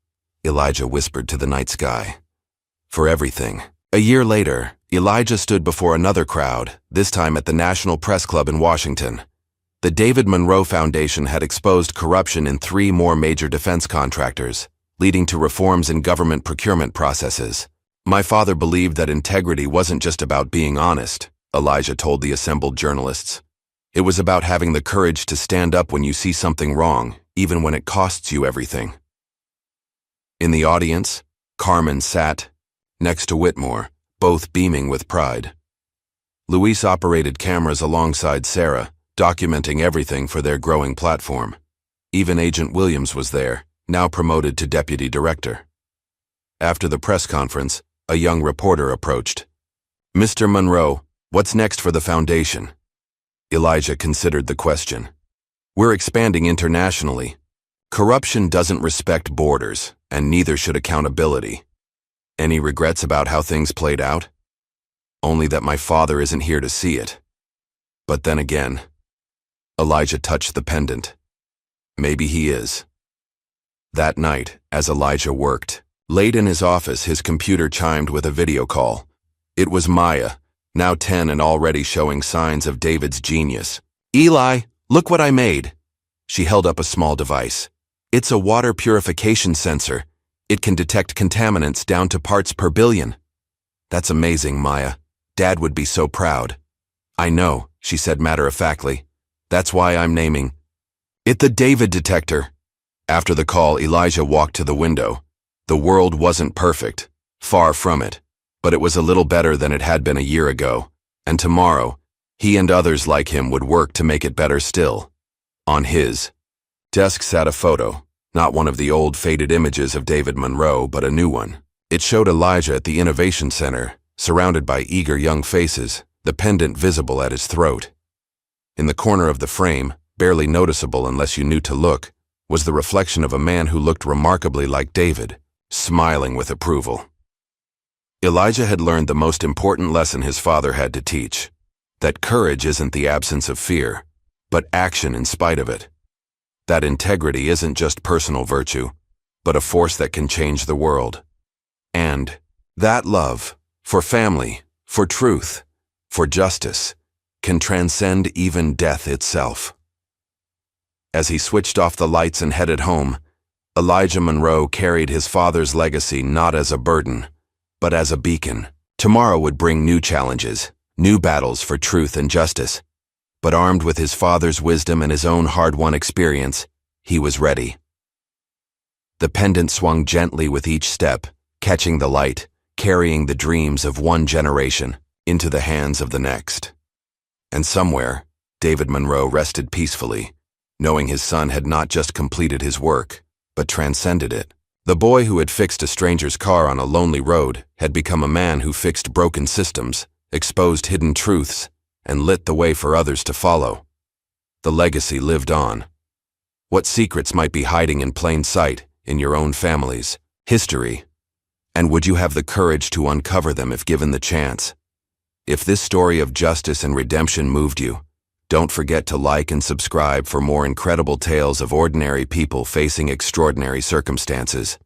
Elijah whispered to the night sky. "For everything." A year later, Elijah stood before another crowd, this time at the National Press Club in Washington. The David Monroe Foundation had exposed corruption in 3 more major defense contractors, leading to reforms in government procurement processes. "My father believed that integrity wasn't just about being honest," Elijah told the assembled journalists. It was about having the courage to stand up when you see something wrong, even when it costs you everything. In the audience, Carmen sat next to Whitmore, both beaming with pride. Luis operated cameras alongside Sarah, documenting everything for their growing platform. Even Agent Williams was there, now promoted to deputy director. After the press conference, a young reporter approached. "Mr. Monroe, what's next for the foundation?" Elijah considered the question. "We're expanding internationally. Corruption doesn't respect borders, and neither should accountability. Any regrets about how things played out? Only that my father isn't here to see it. But then again," Elijah touched the pendant. "Maybe he is." That night, as Elijah worked, late in his office, his computer chimed with a video call. It was Maya, now 10 and already showing signs of David's genius. "Eli, look what I made." She held up a small device. "It's a water purification sensor. It can detect contaminants down to parts per billion." "That's amazing, Maya. Dad would be so proud." "I know," she said matter-of-factly. "That's why I'm naming it the David detector." After the call, Elijah walked to the window. The world wasn't perfect, far from it, but it was a little better than it had been a year ago, and tomorrow, he and others like him would work to make it better still. On his desk sat a photo, not one of the old faded images of David Monroe, but a new one. It showed Elijah at the Innovation Center, surrounded by eager young faces, the pendant visible at his throat. In the corner of the frame, barely noticeable unless you knew to look, was the reflection of a man who looked remarkably like David, smiling with approval. Elijah had learned the most important lesson his father had to teach, that courage isn't the absence of fear, but action in spite of it. That integrity isn't just personal virtue, but a force that can change the world. And that love, for family, for truth, for justice, can transcend even death itself. As he switched off the lights and headed home, Elijah Monroe carried his father's legacy not as a burden, but as a beacon. Tomorrow would bring new challenges, new battles for truth and justice. But armed with his father's wisdom and his own hard-won experience, he was ready. The pendant swung gently with each step, catching the light, carrying the dreams of one generation into the hands of the next. And somewhere, David Monroe rested peacefully, knowing his son had not just completed his work, but transcended it. The boy who had fixed a stranger's car on a lonely road had become a man who fixed broken systems, exposed hidden truths, and lit the way for others to follow. The legacy lived on. What secrets might be hiding in plain sight in your own family's history? And would you have the courage to uncover them if given the chance? If this story of justice and redemption moved you, don't forget to like and subscribe for more incredible tales of ordinary people facing extraordinary circumstances.